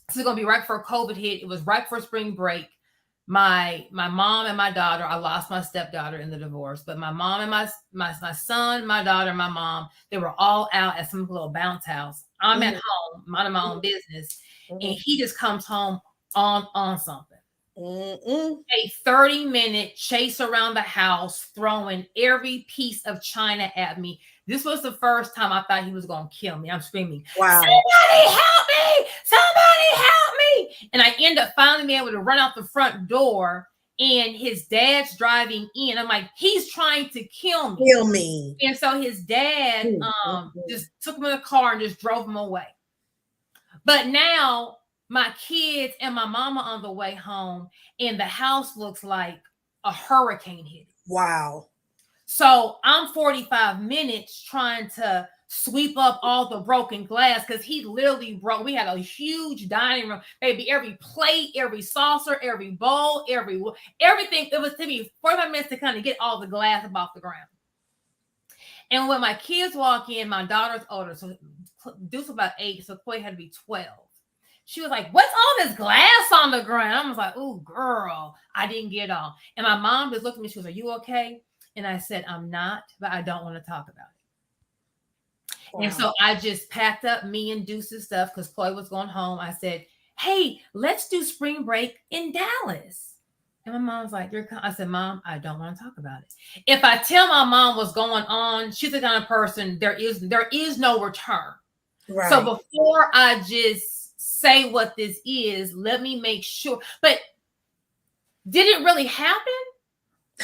this is gonna be right before COVID hit. It was right before spring break. My mom and my daughter, I lost my stepdaughter in the divorce, but my mom and my son, my daughter, my mom, they were all out at some little bounce house. I'm at home, minding my own business, and he just comes home on something. A 30-minute chase around the house, throwing every piece of china at me. This was the first time I thought he was going to kill me. I'm screaming, Wow. Somebody help me! Somebody help me! And I end up finally being able to run out the front door, and his dad's driving in. I'm like, he's trying to kill me. Kill me. And so his dad just took him in the car and just drove him away. But now my kids and my mama on the way home, and the house looks like a hurricane hit. Wow. So I'm 45 minutes trying to sweep up all the broken glass, because he literally broke. We had a huge dining room, baby. Every plate, every saucer, every bowl, everything. It was to me 45 minutes to kind of get all the glass up off the ground. And when my kids walk in, my daughter's older, so Deuce about 8, so Chloe had to be 12. She was like, "What's all this glass on the ground?" I was like, "Oh, girl, I didn't get all." And my mom just looked at me. She was like, "You okay?" And I said, "I'm not, but I don't want to talk about it." Wow. And so I just packed up me and Deuce's stuff because Chloe was going home. I said, "Hey, let's do spring break in Dallas." And my mom was like, I said, "Mom, I don't want to talk about it." If I tell my mom what's going on, she's the kind of person, there is no return. Right. So before I just say what this is, let me make sure. But did it really happen?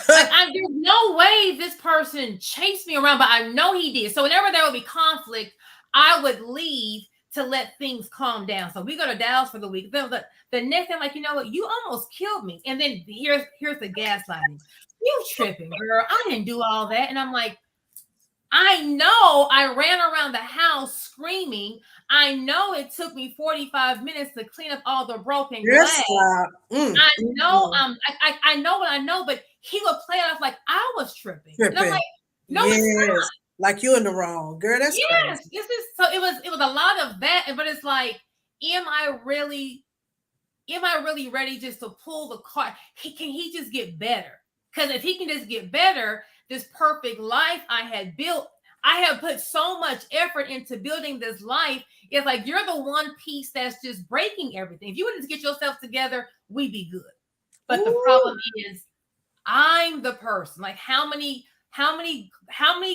Like, there's no way this person chased me around, but I know he did. So whenever there would be conflict, I would leave to let things calm down. So we go to Dallas for the week. Then the next day, I'm like, you know what? You almost killed me. And then here's the gaslighting. You tripping, girl. I didn't do all that. And I'm like, I know I ran around the house screaming. I know it took me 45 minutes to clean up all the broken glass. I know I know what I know, but he would play it off like I was tripping. And I'm like, no, it's not. Like you in the wrong, girl. That's yes. This is so it was a lot of that, but it's like, am I really ready just to pull the card? Can he just get better? Because if he can just get better, this perfect life I had built, I have put so much effort into building this life. It's like, you're the one piece that's just breaking everything. If you wanted to get yourself together, we'd be good. But the problem is, I'm the person. Like, how many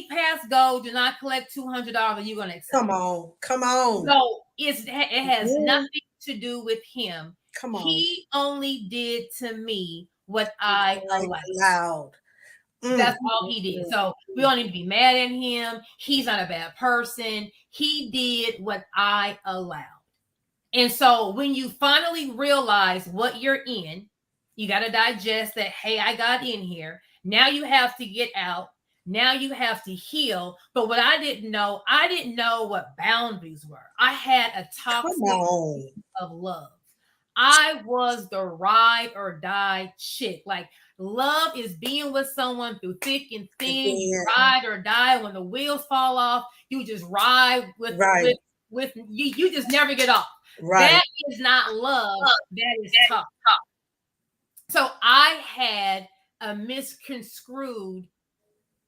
pass go do not collect $200? Are you going to accept? Come on. So it has nothing to do with him. Come on. He only did to me what I allowed. That's all he did. So we don't need to be mad at him. He's not a bad person. He did what I allowed. And so when you finally realize what you're in, you got to digest that, hey, I got in here. Now you have to get out. Now you have to heal. But what I didn't know what boundaries were. I had a toxic of love. I was the ride or die chick. Like, love is being with someone through thick and thin. You ride or die. When the wheels fall off, you just ride with you just never get off. Right. That is not love. That is tough. So I had a misconstrued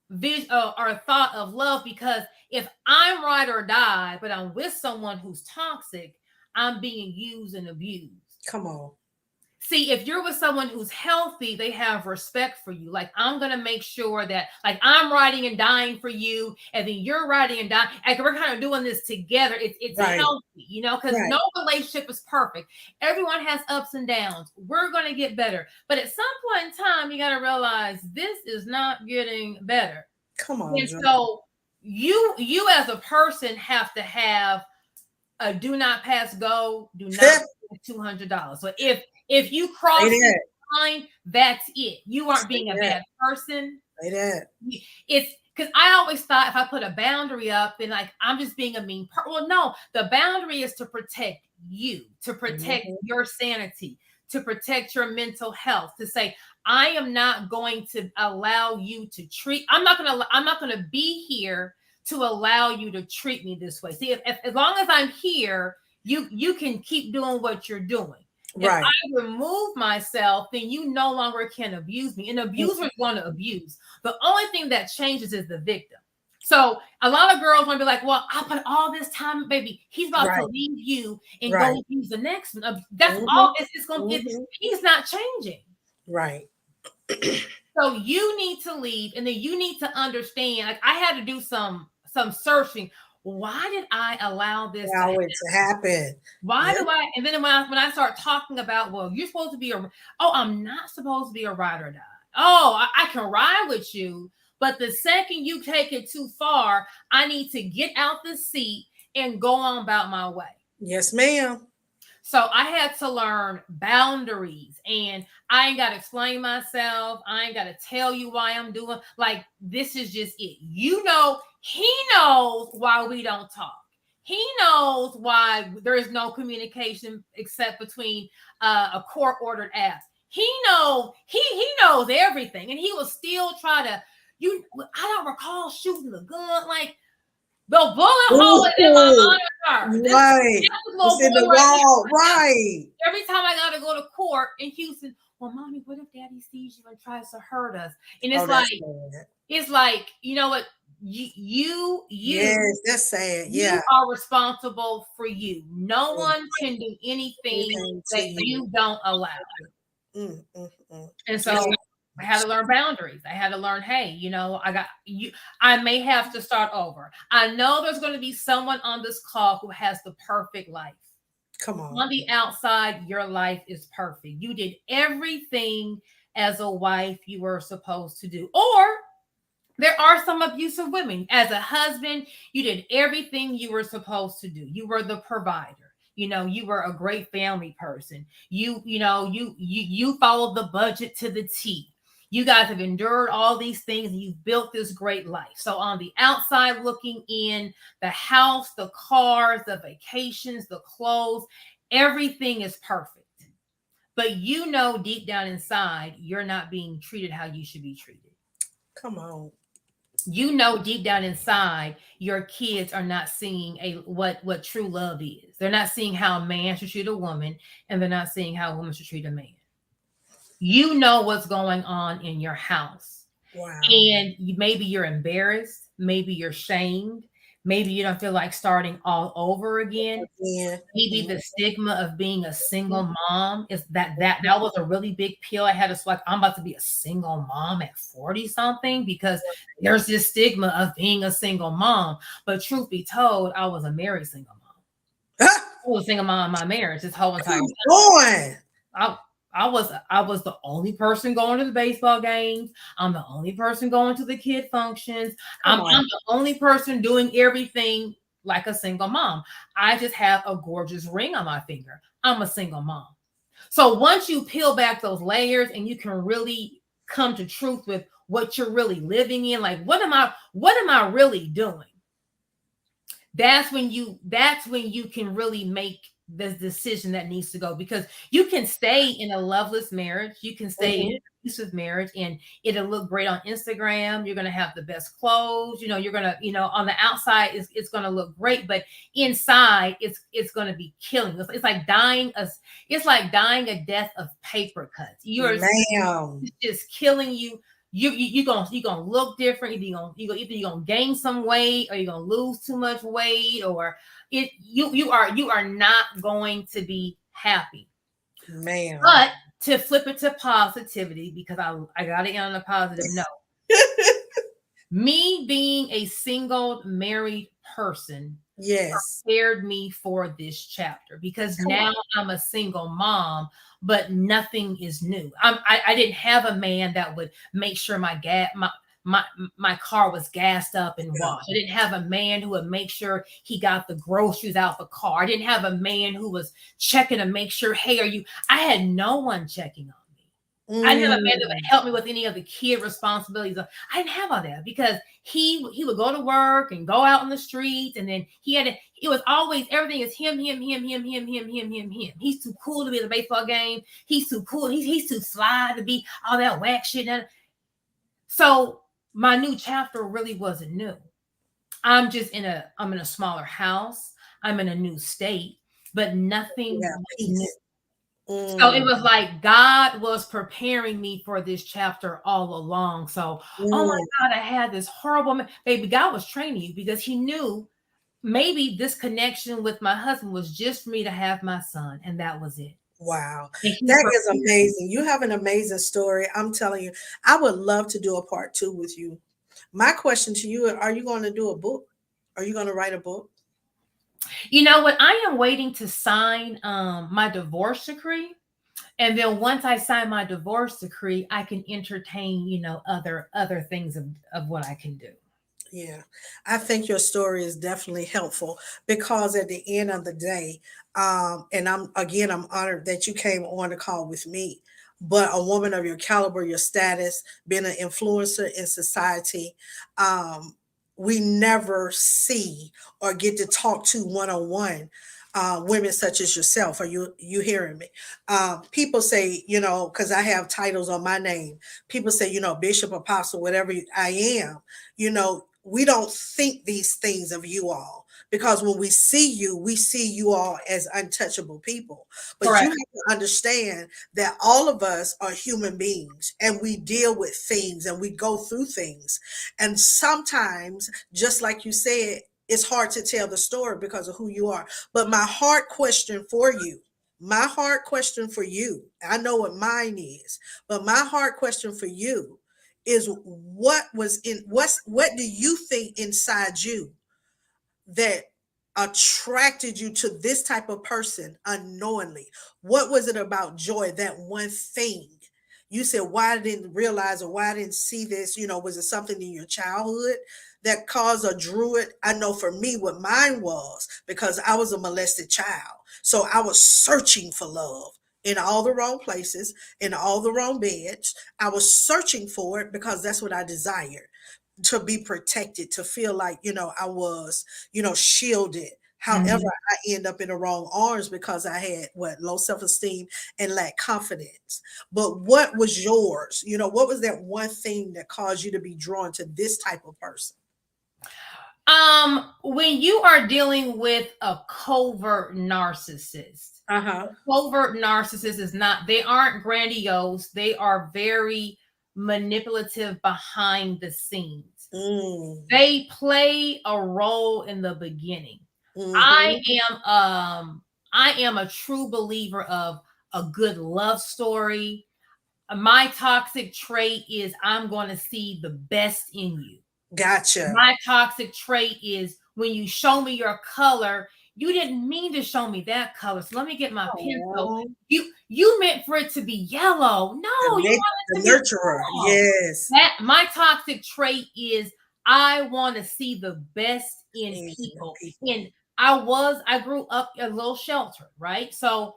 vision or thought of love, because if I'm ride or die, but I'm with someone who's toxic, I'm being used and abused. Come on. See, if you're with someone who's healthy, they have respect for you. Like, I'm going to make sure that, like, I'm riding and dying for you, and then you're riding and dying. Like, we're kind of doing this together. It's right. Healthy, you know, because right. No relationship is perfect. Everyone has ups and downs. We're going to get better. But at some point in time, you got to realize this is not getting better. Come on. And so you as a person have to have a do not pass go, do not $200. So if you cross the line, that's it. You aren't being a bad person. It's because I always thought if I put a boundary up, then like I'm just being a mean person. Well, no, the boundary is to protect you, to protect your sanity, to protect your mental health, to say, I am not going to allow you to treat, I'm not going to be here to allow you to treat me this way. See, if as long as I'm here, you can keep doing what you're doing. Right. If I remove myself, then you no longer can abuse me. An abuser is going to abuse. The only thing that changes is the victim. So a lot of girls want to be like, well, I put all this time, baby. He's about to leave you and go use the next one. That's all. It's going to. He's not changing. Right. So you need to leave, and then you need to understand. Like, I had to do some searching. Why did I allow this to happen? Why do I? And then when I start talking about, well, you're supposed to be I'm not supposed to be a ride or die. Oh, I can ride with you, but the second you take it too far, I need to get out the seat and go on about my way. Yes, ma'am. So I had to learn boundaries, and I ain't got to explain myself. I ain't got to tell you why I'm doing. Like, this is just it. You know, he knows why we don't talk. He knows why there is no communication except between a court-ordered ask. He knows everything, and he will still try to I don't recall shooting the gun. Like, the bullet hole is in my monitor. Right. This It's little in the boy right wall. here. Right. Every time I got to go to court in Houston, well, mommy, what if daddy sees you and tries to hurt us? And it's like, you know what? Yes, that's sad. You Yeah. are responsible for you. No one can do anything that you don't allow. And so I had to learn boundaries. I had to learn, hey, you know, I may have to start over. I know there's going to be someone on this call who has the perfect life. Come on. On the outside, your life is perfect. You did everything as a wife you were supposed to do. Or there are some abusive women. As a husband, you did everything you were supposed to do. You were the provider. You know, you were a great family person. You followed the budget to the T. You guys have endured all these things and you've built this great life. So on the outside looking in, the house, the cars, the vacations, the clothes, everything is perfect. But you know deep down inside, you're not being treated how you should be treated. Come on. You know deep down inside, your kids are not seeing what true love is. They're not seeing how a man should treat a woman, and they're not seeing how a woman should treat a man. You know what's going on in your house. Wow. And maybe you're embarrassed, maybe you're shamed, maybe you don't feel like starting all over again. Yeah. Maybe the stigma of being a single mom is that was a really big pill I had to swallow. I'm about to be a single mom at 40 something because there's this stigma of being a single mom. But truth be told, I was a married single mom. I was a single mom in my marriage this whole entire time. I was the only person going to the baseball games. I'm the only person going to the kid functions. I'm the only person doing everything like a single mom. I just have a gorgeous ring on my finger. I'm a single mom. So once you peel back those layers and you can really come to truth with what you're really living in, like what am I really doing? That's when you can really make the decision that needs to go, because you can stay in a loveless marriage, you can stay in an abusive marriage, and it'll look great on Instagram. You're gonna have the best clothes, you're gonna, on the outside it's gonna look great, but inside it's gonna be killing. It's like dying a death of paper cuts. It's just killing you. You're gonna look different. Either you're gonna gain some weight, or you're gonna lose too much weight, or you are not going to be happy. Man. But to flip it to positivity, because I got it on a positive note. Me being a single married person prepared me for this chapter, because now I'm a single mom, but nothing is new. I didn't have a man that would make sure my car was gassed up and washed. I didn't have a man who would make sure he got the groceries out the car. I didn't have a man who was checking to make sure, hey, I had no one checking on me. I didn't have a man that would help me with any of the kid responsibilities. I didn't have all that, because he would go to work and go out in the streets, and then it was always, everything is him. He's too cool to be at the baseball game. He's too cool. He's too sly to be all that whack shit. So my new chapter really wasn't new. I'm in a smaller house. I'm in a new state, but nothing new. So it was like God was preparing me for this chapter all along. So, oh my God, I had this horrible baby. God was training you, because he knew maybe this connection with my husband was just for me to have my son, and that was it. Wow. That is amazing. You have an amazing story. I'm telling you, I would love to do a part 2 with you. My question to you, are you going to do a book? Are you going to write a book? You know what? I am waiting to sign my divorce decree. And then once I sign my divorce decree, I can entertain, other things of what I can do. Yeah, I think your story is definitely helpful, because at the end of the day, and I'm honored that you came on the call with me. But a woman of your caliber, your status, being an influencer in society, we never see or get to talk to one-on-one women such as yourself. Are you hearing me? People say, because I have titles on my name. People say, bishop, apostle, whatever I am. We don't think these things of you all, because when we see you all as untouchable people. But you Correct. have to understand that all of us are human beings, and we deal with things and we go through things. And sometimes, just like you said, it's hard to tell the story because of who you are. But my hard question for you, I know what mine is, but my hard question for you is, what do you think inside you that attracted you to this type of person unknowingly? What was it about Joy, that one thing? You said, why I didn't realize, or why I didn't see this? Was it something in your childhood that caused or drew it? I know for me what mine was, because I was a molested child. So I was searching for love in all the wrong places, in all the wrong beds. I was searching for it because that's what I desired, to be protected, to feel like, I was, shielded. However, Mhm. I end up in the wrong arms because I had low self-esteem and lack confidence. But what was yours? What was that one thing that caused you to be drawn to this type of person? When you are dealing with a covert narcissist, Uh-huh. covert narcissist is not, they aren't grandiose. They are very manipulative behind the scenes. Mm. They play a role in the beginning. I Mm-hmm. am a true believer of a good love story. My toxic trait is I'm going to see the best in you. Gotcha. My toxic trait is when you show me your color, you didn't mean to show me that color. So let me get my pencil. Oh, You meant for it to be yellow. No, you want it the to be nurturer. purple. Yes. That my toxic trait is I want to see the best in In people. people. And I grew up a little sheltered, right? So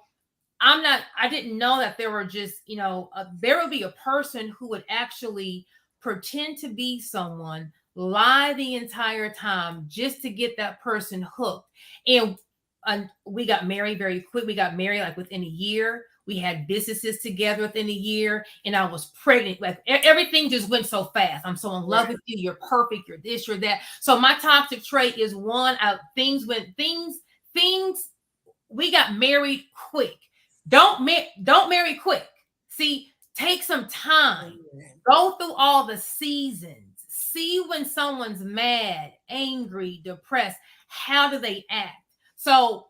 I didn't know that there were just, there would be a person who would actually pretend to be someone, lie the entire time just to get that person hooked. And we got married very quick. We got married like within a year. We had businesses together within a year, and I was pregnant. Like everything just went so fast. I'm so in love Right. with you. You're perfect. You're this. You're that. So my toxic trait is one. Things. We got married quick. Don't marry quick. See, take some time. Go through all the seasons. See when someone's mad, angry, depressed. How do they act? So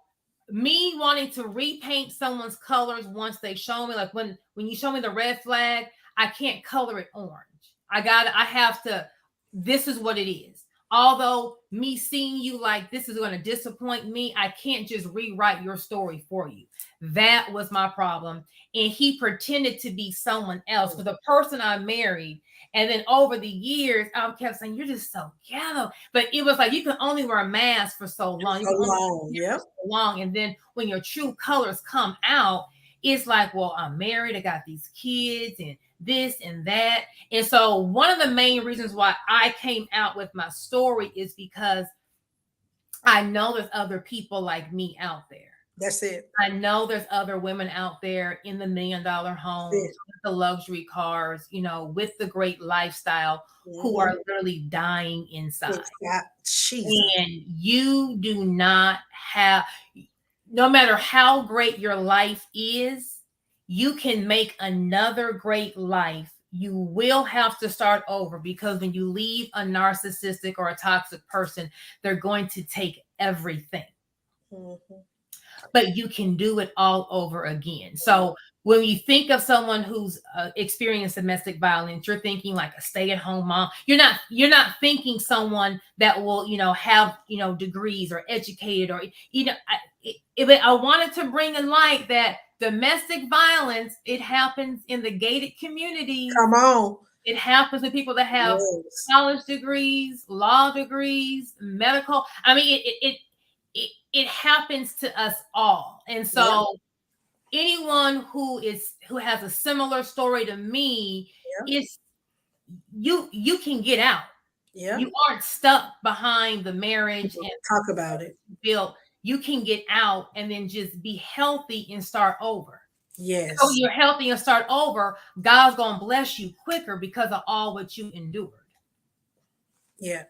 me wanting to repaint someone's colors once they show me, like when you show me the red flag, I can't color it orange. I have to, this is what it is. Although me seeing you like this is going to disappoint me, I can't just rewrite your story for you. That was my problem. And he pretended to be someone else for the person I married. And then over the years, I kept saying, "You're just so ghetto." But it was like you can only wear a mask for so long. You So can only long. for Yep. so long. And then when your true colors come out, it's like, well, I'm married, I got these kids, and this and that. And so one of the main reasons why I came out with my story is because I know there's other people like me out there. That's it. I know there's other women out there in the $1 million That's homes, it. with the luxury cars, with the great lifestyle, who Mm-hmm. are literally dying inside. Jesus. And you do not have, no matter how great your life is, you can make another great life. You will have to start over, because when you leave a narcissistic or a toxic person, they're going to take everything, Mm-hmm. but you can do it all over again. So when you think of someone who's experienced domestic violence, you're thinking like a stay-at-home mom. You're not thinking someone that will, have, degrees or educated, or, I wanted to bring in light that domestic violence, it happens in the gated communities. Come on. It happens with people that have Yes. college degrees, law degrees, medical. I mean, it happens to us all. And Yep. so anyone who has a similar story to me, Yep. is you can get out. Yep. You aren't stuck behind the marriage and Talk about it. built. you can get out and then just be healthy and start over. Yes. So you're healthy and start over, God's going to bless you quicker because of all what you endured. Yeah.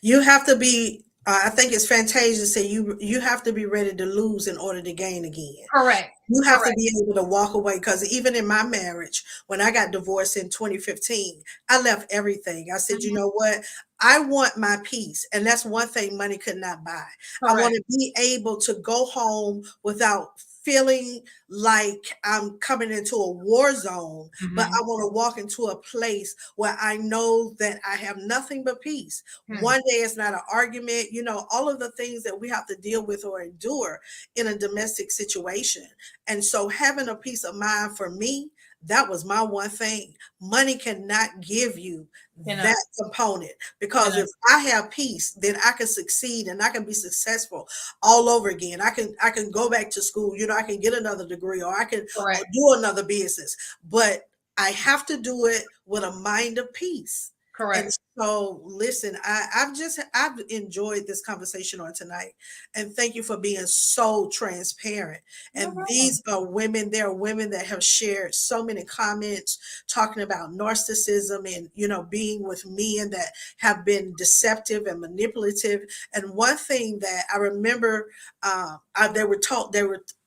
You have to be, I think it's Fantasia to say you have to be ready to lose in order to gain again. Correct. You have Correct. to be able to walk away, because even in my marriage, when I got divorced in 2015, I left everything. I said, you know what? I want my peace. And that's one thing money could not buy. I want to be able to go home without feeling like I'm coming into a war zone, but I want to walk into a place where I know that I have nothing but peace. One day it's not an argument, you know, all of the things that we have to deal with or endure in a domestic situation. And so having a peace of mind for me, that was my one thing. Money cannot give you that component, because if I have peace, then I can succeed and I can be successful all over again. I can go back to school, you know, I can get another degree, or I can do another business, but I have to do it with a mind of peace. Correct. And so listen, I've enjoyed this conversation on tonight, and thank you for being so transparent. And these are women, there are women that have shared so many comments talking about narcissism and, you know, being with men that have been deceptive and manipulative. And one thing that I remember,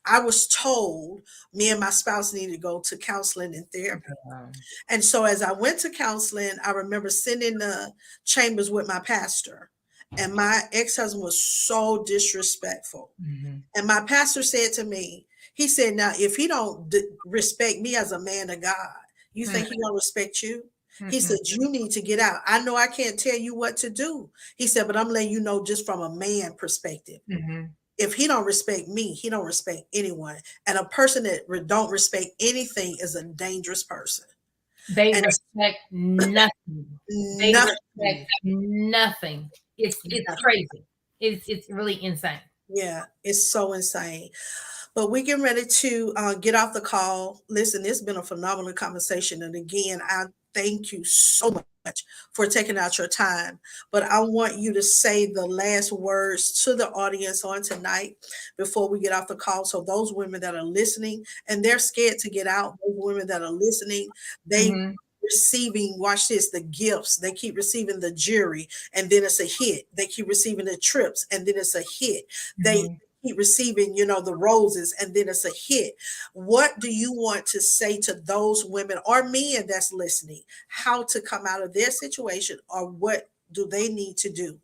I was told me and my spouse needed to go to counseling and therapy. And so as I went to counseling, I remember sitting in the chambers with my pastor, and my ex-husband was so disrespectful. And my pastor said to me, he said, now, if he don't respect me as a man of God, you think he don't respect you? He said, you need to get out. I know I can't tell you what to do. He said, but I'm letting you know just from a man perspective. If he don't respect me, he don't respect anyone. And a person that don't respect anything is a dangerous person. They respect nothing. They respect nothing. It's crazy. It's really insane. Yeah, it's so insane. But we're getting ready to get off the call. Listen, it's been a phenomenal conversation. And again, I thank you so much for taking out your time. But I want you to say the last words to the audience on tonight before we get off the call. So those women that are listening and they're scared to get out, those women that are listening, they receiving, watch this, the gifts. They keep receiving the jury, and then it's a hit. They keep receiving the trips, and then it's a hit. They keep receiving, you know, the roses, and then it's a hit. What do you want to say to those women or men that's listening, how to come out of their situation, or what do they need to do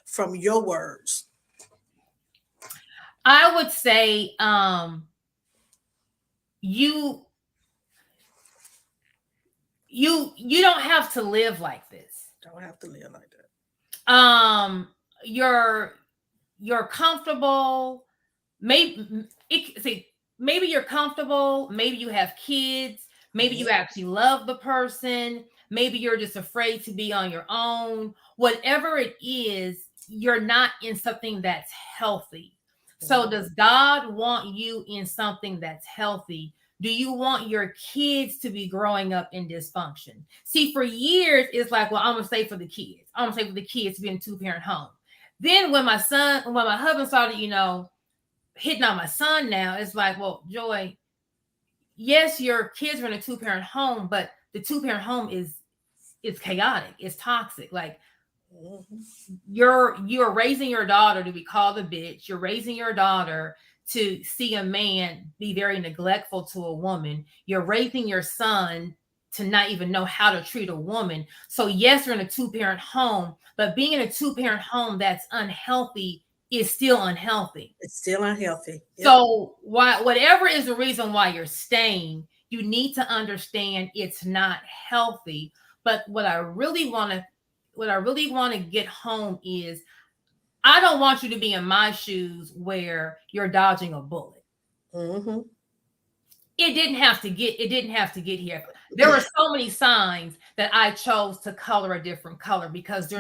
from your words? I would say you don't have to live like this. Don't have to live like that. You're comfortable. Maybe you're comfortable. Maybe you have kids. Maybe you actually love the person. Maybe you're just afraid to be on your own. Whatever it is, you're not in something that's healthy. So does God want you in something that's healthy? Do you want your kids to be growing up in dysfunction? See, for years, it's like, well, I'm going to stay for the kids. I'm going to stay for the kids to be in a two-parent home. Then when my husband started, you know, hitting on my son now, it's like, well, Joy, yes, your kids are in a two-parent home, but the two-parent home is chaotic. It's toxic. Like, you're raising your daughter to be called a bitch. You're raising your daughter to see a man be very neglectful to a woman. You're raising your son to not even know how to treat a woman. So yes, you're in a two-parent home, but being in a two-parent home that's unhealthy is still unhealthy. It's still unhealthy. Yep. So whatever is the reason why you're staying, you need to understand it's not healthy. But what I really want to get home is, I don't want you to be in my shoes where you're dodging a bullet. It didn't have to get here. There were so many signs that I chose to color a different color, because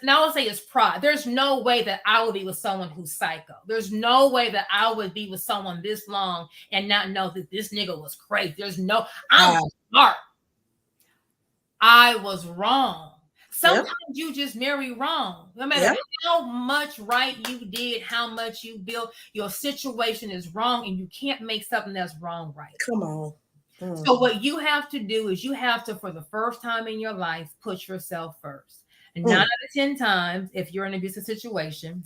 now I'll say it's pride. There's no way that I would be with someone who's psycho. There's no way that I would be with someone this long and not know that this nigga was crazy. I'm smart. I was wrong. Sometimes you just marry wrong. No matter how much right you did, how much you built, your situation is wrong, and you can't make something that's wrong right. Come on. So what you have to do is you have to, for the first time in your life, put yourself first. And 9 out of 10 times, if you're in an abusive situation,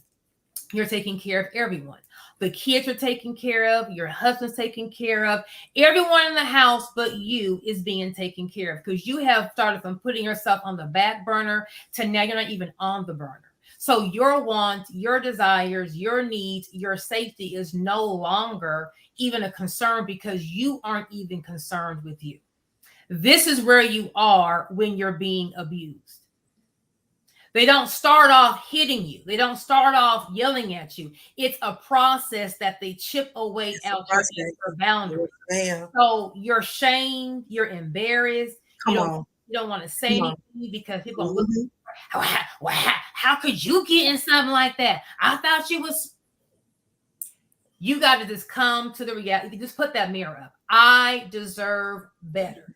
you're taking care of everyone. The kids are taken care of. Your husband's taken care of. Everyone in the house but you is being taken care of, because you have started from putting yourself on the back burner to now you're not even on the burner. So your wants, your desires, your needs, your safety is no longer even a concern, because you aren't even concerned with you. This is where you are when you're being abused. They don't start off hitting you. They don't start off yelling at you. It's a process that they chip away out your boundaries. So you're shamed, you're embarrassed. You don't want to say anything because people are looking. How could you get in something like that? I thought you was. You got to just come to the reality. Just put that mirror up. I deserve better.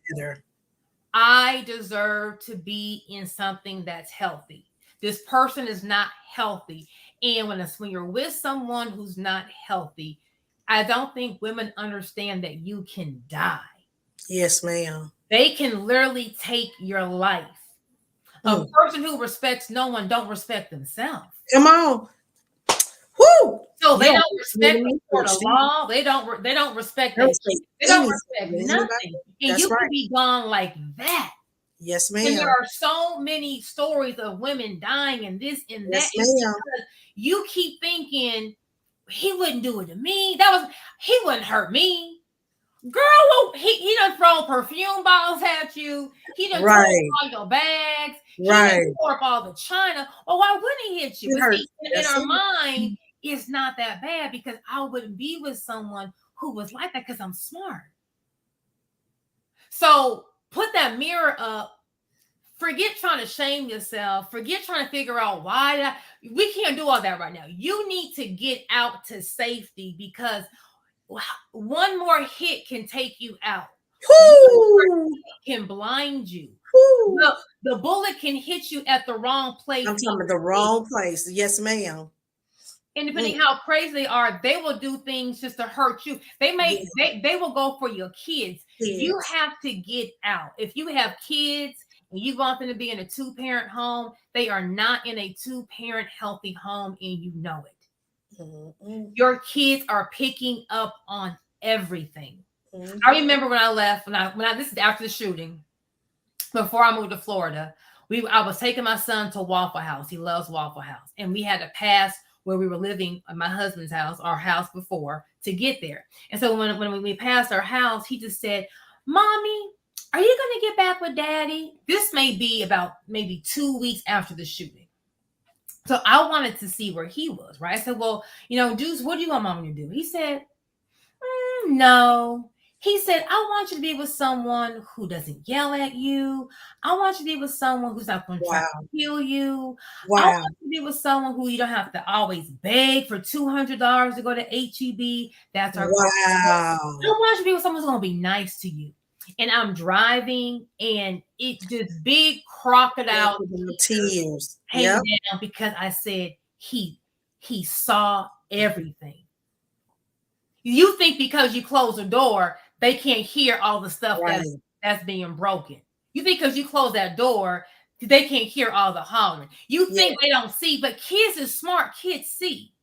I deserve to be in something that's healthy. This person is not healthy. And when you're with someone who's not healthy, I don't think women understand that you can die. Yes, ma'am. They can literally take your life. A person who respects no one don't respect themselves. Come on. Woo! So they don't respect the court of law. They don't respect they don't respect nothing. And you can be gone like that. Yes, ma'am. And there are so many stories of women dying and this and that. Yes, you keep thinking he wouldn't do it to me. He wouldn't hurt me. Girl, he done throw perfume bottles at you. He done throw all your bags. He done tore up all the china. Well, why wouldn't he hit you? In our mind, it's not that bad, because I wouldn't be with someone who was like that, because I'm smart. So put that mirror up. Forget trying to shame yourself. Forget trying to figure out why. We can't do all that right now. You need to get out to safety, because one more hit can take you out. Can blind you. The bullet can hit you at the wrong place. I'm talking about the wrong place. Yes, ma'am. And depending how crazy they are, they will do things just to hurt you. They will go for your kids. You have to get out. If you have kids and you want them to be in a 2-parent home, they are not in a 2-parent healthy home, and you know it. Your kids are picking up on everything. I remember when I left, this is after the shooting, before I moved to Florida, I was taking my son to Waffle House. He loves Waffle House. And we had to pass where we were living at my husband's house, our house before, to get there. And so when we passed our house, he just said, "Mommy, are you going to get back with Daddy?" This may be about maybe 2 weeks after the shooting. So I wanted to see where he was, right? I said, "Well, Deuce, what do you want Mommy to do?" He said, "No." He said, "I want you to be with someone who doesn't yell at you. I want you to be with someone who's not going to try to kill you. I want you to be with someone who you don't have to always beg for $200 to go to HEB. That's our I want you to be with someone who's going to be nice to you." And I'm driving, and it just big crocodile tears came down, because I said he saw everything. You think because you close the door, they can't hear all the stuff that's being broken. You think because you close that door, they can't hear all the hollering. You think they don't see, but kids are smart. Kids see.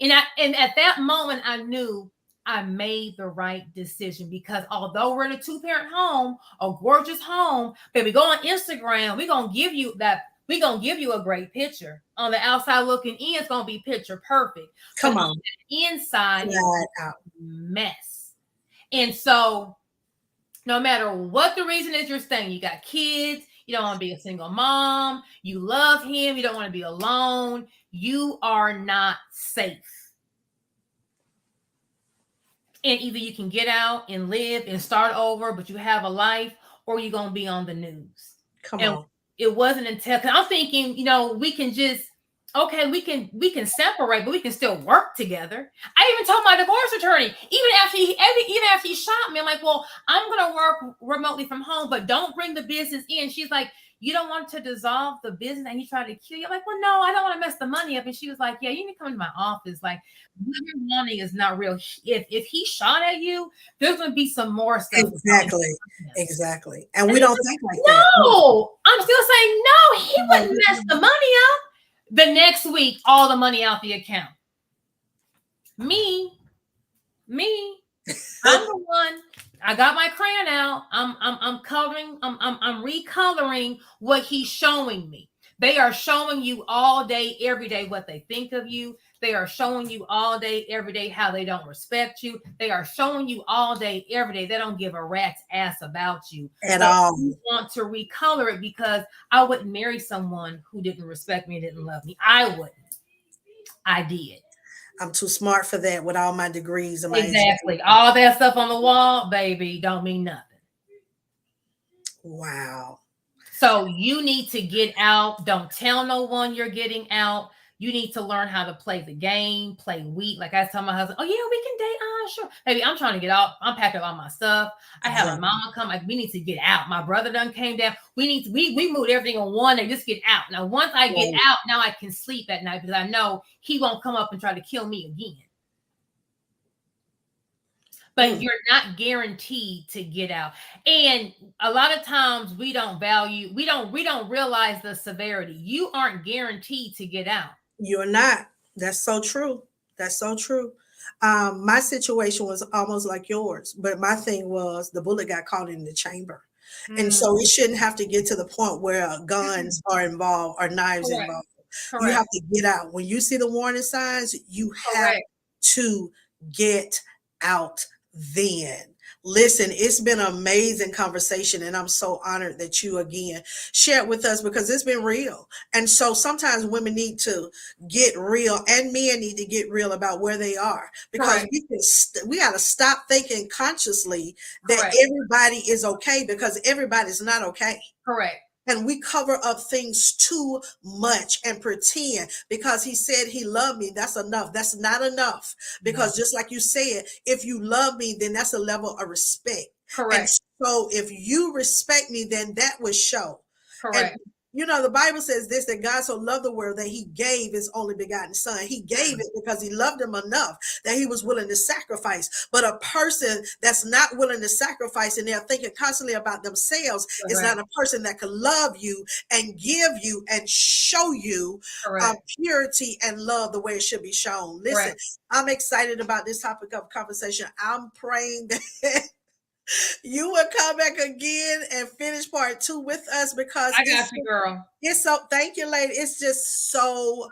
And at that moment, I knew I made the right decision, because although we're in a 2-parent home, a gorgeous home, baby, go on Instagram. We're going to give you that. We're going to give you a great picture. On the outside looking in, it's going to be picture perfect. Come on. Inside, it's a mess. And so no matter what the reason is you're staying, you got kids, you don't want to be a single mom, you love him, you don't want to be alone, you are not safe. And either you can get out and live and start over, but you have a life, or you're going to be on the news. Come on. It wasn't until, because I'm thinking, we can just, we can separate, but we can still work together. I even told my divorce attorney, even after he shot me, I'm like, well, I'm going to work remotely from home, but don't bring the business in. She's like, you don't want to dissolve the business, and he tried to kill you. I'm like, well, no, I don't want to mess the money up. And she was like, yeah, you need to come to my office. Like, what you're wanting is not real. If he shot at you, there's going to be some more stuff. Exactly. And we don't think like that. No, I'm still saying no. He wouldn't mess the money up. The next week, all the money out the account. Me, I'm the one. I got my crayon out. I'm coloring. I'm recoloring what he's showing me. They are showing you all day, every day what they think of you. They are showing you all day, every day how they don't respect you. They are showing you all day, every day they don't give a rat's ass about you at all. You want to recolor it because I wouldn't marry someone who didn't respect me, didn't love me. I wouldn't. I did. I'm too smart for that with all my degrees and my exactly. All that stuff on the wall, baby, don't mean nothing. Wow. So you need to get out. Don't tell no one you're getting out. You need to learn how to play the game, play weak. Like I tell my husband, oh yeah, we can date. Sure. Baby, I'm trying to get out. I'm packing up all my stuff. I have a mama come. Like, we need to get out. My brother done came down. We moved everything on one day. Just get out. Now, once I get out, now I can sleep at night because I know he won't come up and try to kill me again. But you're not guaranteed to get out. And a lot of times we don't realize the severity. You aren't guaranteed to get out. You're not. That's so true. That's so true. My situation was almost like yours, but my thing was the bullet got caught in the chamber. And so it shouldn't have to get to the point where guns are involved or knives involved. Correct. You have to get out. When you see the warning signs, you have to get out then. Listen, it's been an amazing conversation, and I'm so honored that you again shared with us because it's been real. And so sometimes women need to get real, and men need to get real about where they are, because we got to stop thinking consciously that everybody is okay, because everybody's not okay. Correct. And we cover up things too much and pretend because he said he loved me. That's enough. That's not enough. Because just like you said, if you love me, then that's a level of respect. Correct. And so if you respect me, then that would show. Correct. And, you know, the Bible says this, that God so loved the world that he gave his only begotten son. He gave it because he loved him enough that he was willing to sacrifice. But a person that's not willing to sacrifice and they're thinking constantly about themselves is not a person that can love you and give you and show you purity and love the way it should be shown. Listen, I'm excited about this topic of conversation. I'm praying that you will come back again and finish part 2 with us, because I got you, girl. It's so, thank you, lady. It's just so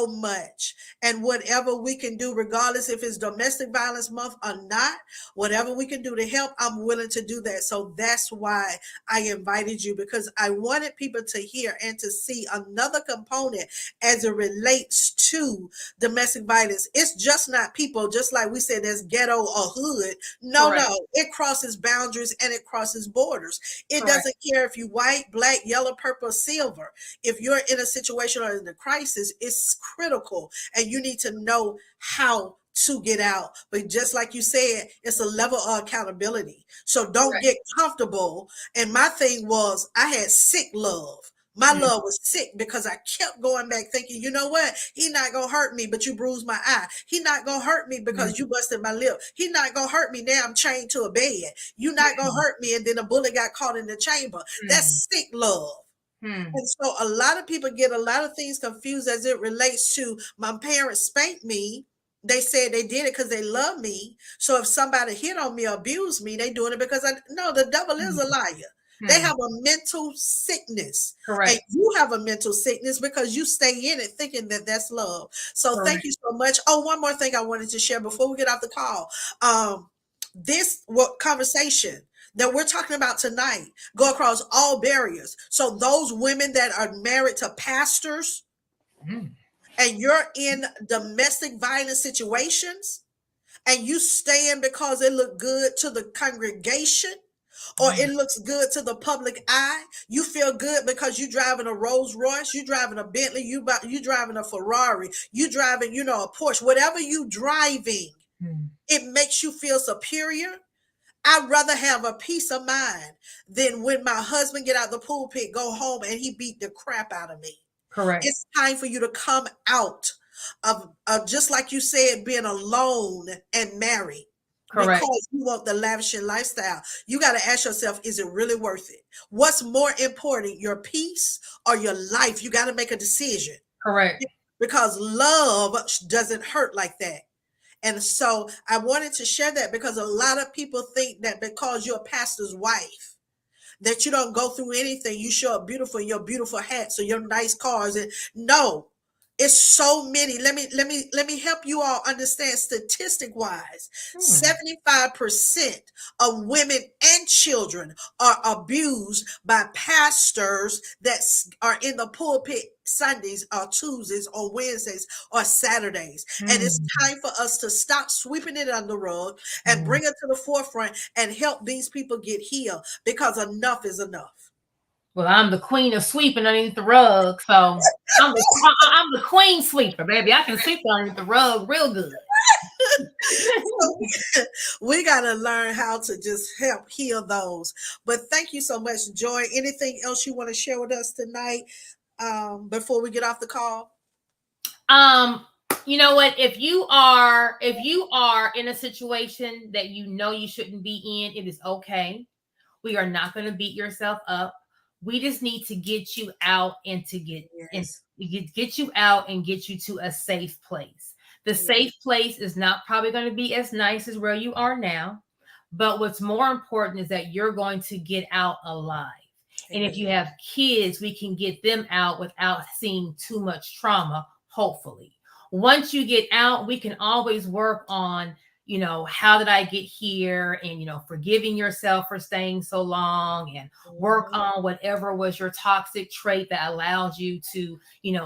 much. And whatever we can do, regardless if it's domestic violence month or not, whatever we can do to help, I'm willing to do that. So that's why I invited you, because I wanted people to hear and to see another component as it relates to domestic violence. It's just not people, just like we said, there's ghetto or hood. No, it crosses boundaries and it crosses borders. It doesn't care if you white, black, yellow, purple, silver. If you're in a situation or in a crisis, it's critical, and you need to know how to get out. But just like you said, it's a level of accountability. So don't get comfortable. And my thing was, I had sick love. My love was sick because I kept going back thinking, you know what? He not going to hurt me, but you bruised my eye. He not going to hurt me because you busted my lip. He not going to hurt me. Now I'm chained to a bed. You not going to hurt me. And then a bullet got caught in the chamber. That's sick love. And so a lot of people get a lot of things confused as it relates to, my parents spanked me. They said they did it because they love me. So if somebody hit on me or abused me, they doing it because no, the devil is a liar. They have a mental sickness. And you have a mental sickness because you stay in it thinking that that's love. So thank you so much. Oh, one more thing I wanted to share before we get off the call. This conversation that we're talking about tonight go across all barriers. So those women that are married to pastors and you're in domestic violence situations and you stand because it look good to the congregation or it looks good to the public eye, you feel good because you driving a Rolls Royce, you driving a Bentley, you driving a Ferrari, you driving, a Porsche, whatever you driving, it makes you feel superior. I'd rather have a peace of mind than when my husband get out the pulpit, go home, and he beat the crap out of me. Correct. It's time for you to come out of just like you said, being alone and married Correct. because you want the lavishing lifestyle. You got to ask yourself, is it really worth it? What's more important, your peace or your life? You got to make a decision Correct. because love doesn't hurt like that. And so I wanted to share that because a lot of people think that because you're a pastor's wife, that you don't go through anything. You show up beautiful in your beautiful hats or your nice cars. And no, it's so many. Let me help you all understand statistic wise. 75% of women and children are abused by pastors that are in the pulpit Sundays or Tuesdays or Wednesdays or Saturdays. And it's time for us to stop sweeping it under the rug and bring it to the forefront and help these people get healed because enough is enough. Well, I'm the queen of sweeping underneath the rug, so I'm the queen sweeper, baby. I can sweep underneath the rug real good. So we got to learn how to just help heal those. But thank you so much, Joy. Anything else you want to share with us tonight before we get off the call? You know what? If you are in a situation that you know you shouldn't be in, it is okay. We are not going to beat yourself up. We just need to get you out and to get you out and get you to a safe place. The safe place is not probably going to be as nice as where you are now, but what's more important is that you're going to get out alive. And if you have kids, we can get them out without seeing too much trauma, hopefully. Once you get out, we can always work on, how did I get here? And, forgiving yourself for staying so long and work on whatever was your toxic trait that allowed you to,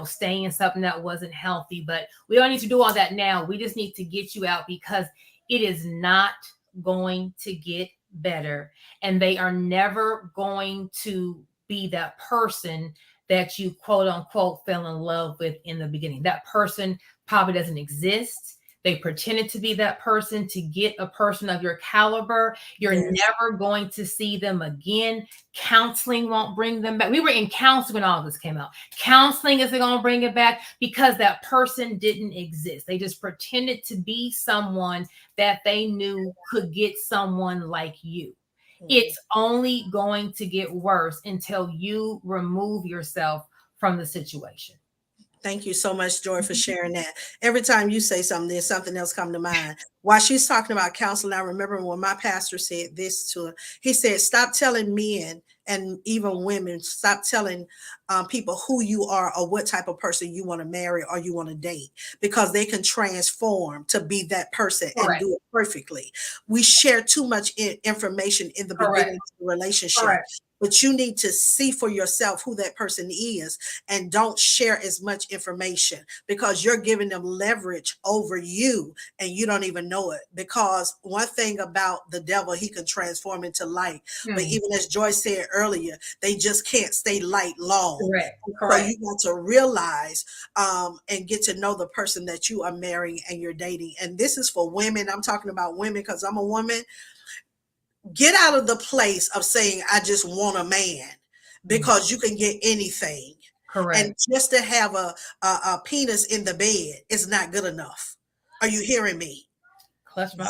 stay in something that wasn't healthy. But we don't need to do all that now. We just need to get you out because it is not going to get better. And they are never going to be that person that you quote unquote fell in love with in the beginning. That person probably doesn't exist. They pretended to be that person to get a person of your caliber. You're never going to see them again. Counseling won't bring them back. We were in counseling when all this came out. Counseling isn't going to bring it back because that person didn't exist. They just pretended to be someone that they knew could get someone like you. It's only going to get worse until you remove yourself from the situation. Thank you so much, Joy, for sharing that. Every time you say something, there's something else come to mind. While she's talking about counseling, I remember when my pastor said this to her. He said, stop telling men and even women, stop telling people who you are or what type of person you want to marry or you want to date, because they can transform to be that person and do it perfectly. We share too much information in the beginning of the relationship. But you need to see for yourself who that person is and don't share as much information because you're giving them leverage over you and you don't even know it. Because one thing about the devil, he can transform into light. But even as Joyce said earlier, they just can't stay light long. So you got to realize and get to know the person that you are marrying and you're dating. And this is for women. I'm talking about women because I'm a woman. Get out of the place of saying, I just want a man, because you can get anything. And just to have a penis in the bed is not good enough. Are you hearing me?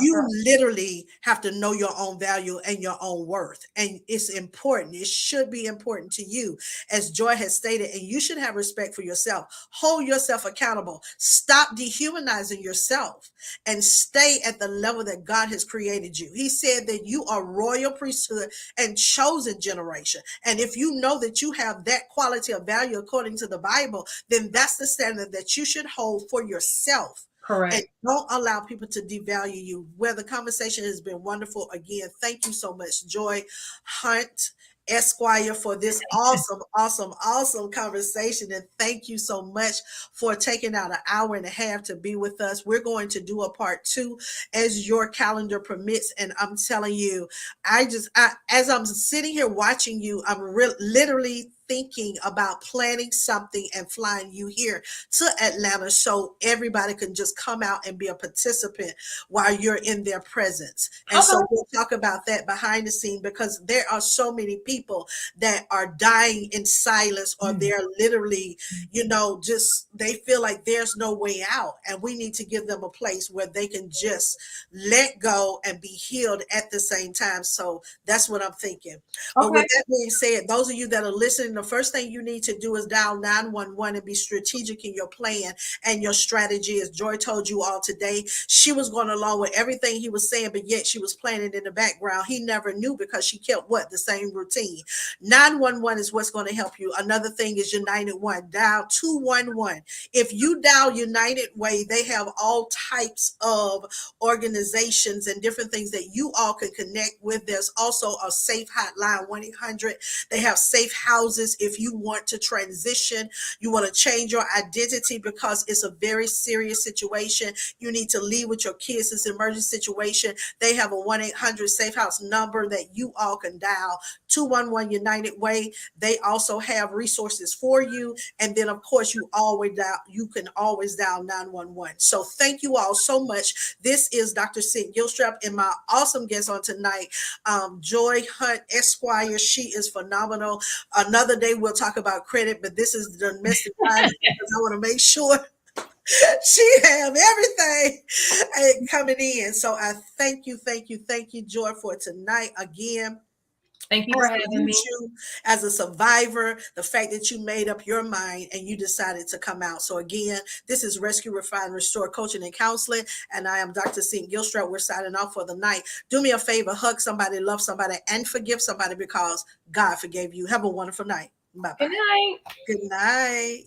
You literally have to know your own value and your own worth. And it's important. It should be important to you, as Joy has stated, and you should have respect for yourself. Hold yourself accountable. Stop dehumanizing yourself and stay at the level that God has created you. He said that you are royal priesthood and chosen generation. And if you know that you have that quality of value according to the Bible, then that's the standard that you should hold for yourself. And don't allow people to devalue you. Where the conversation has been wonderful. Again, thank you so much, Joy Hunt, Esquire, for this awesome conversation. And thank you so much for taking out an hour and a half to be with us. We're going to do a part 2 as your calendar permits. And I'm telling you, as I'm sitting here watching you, I'm literally thinking about planning something and flying you here to Atlanta so everybody can just come out and be a participant while you're in their presence. And Okay. so we'll talk about that behind the scene, because there are so many people that are dying in silence, or they're literally, just they feel like there's no way out. And we need to give them a place where they can just let go and be healed at the same time. So that's what I'm thinking. But with Okay. that being said, those of you that are listening, the first thing you need to do is dial 911 and be strategic in your plan and your strategy. As Joy told you all today, she was going along with everything he was saying, but yet she was planning in the background. He never knew, because she kept the same routine. 911 is what's going to help you. Another thing is United One. Dial 211. If you dial United Way, they have all types of organizations and different things that you all can connect with. There's also a safe hotline, 1-800. They have safe houses if you want to transition, you want to change your identity because it's a very serious situation. You need to leave with your kids. It's an emergency situation. They have a 1-800 safe house number that you all can dial. 211 United Way. They also have resources for you. And then, of course, you can always dial 911. So thank you all so much. This is Dr. Cynthia Gilstrap and my awesome guest on tonight, Joy Hunt Esquire. She is phenomenal. Another day we'll talk about credit, but this is the domestic violence, because I want to make sure she have everything coming in. So I thank you, Joy, for tonight again. Thank you I for having me. salute you as a survivor, the fact that you made up your mind and you decided to come out. So again, this is Rescue, Refine, Restore Coaching and Counseling, and I am Dr. Cynthia Gilstrap. We're signing off for the night. Do me a favor, hug somebody, love somebody, and forgive somebody, because God forgave you. Have a wonderful night. Bye-bye. Good night. Good night.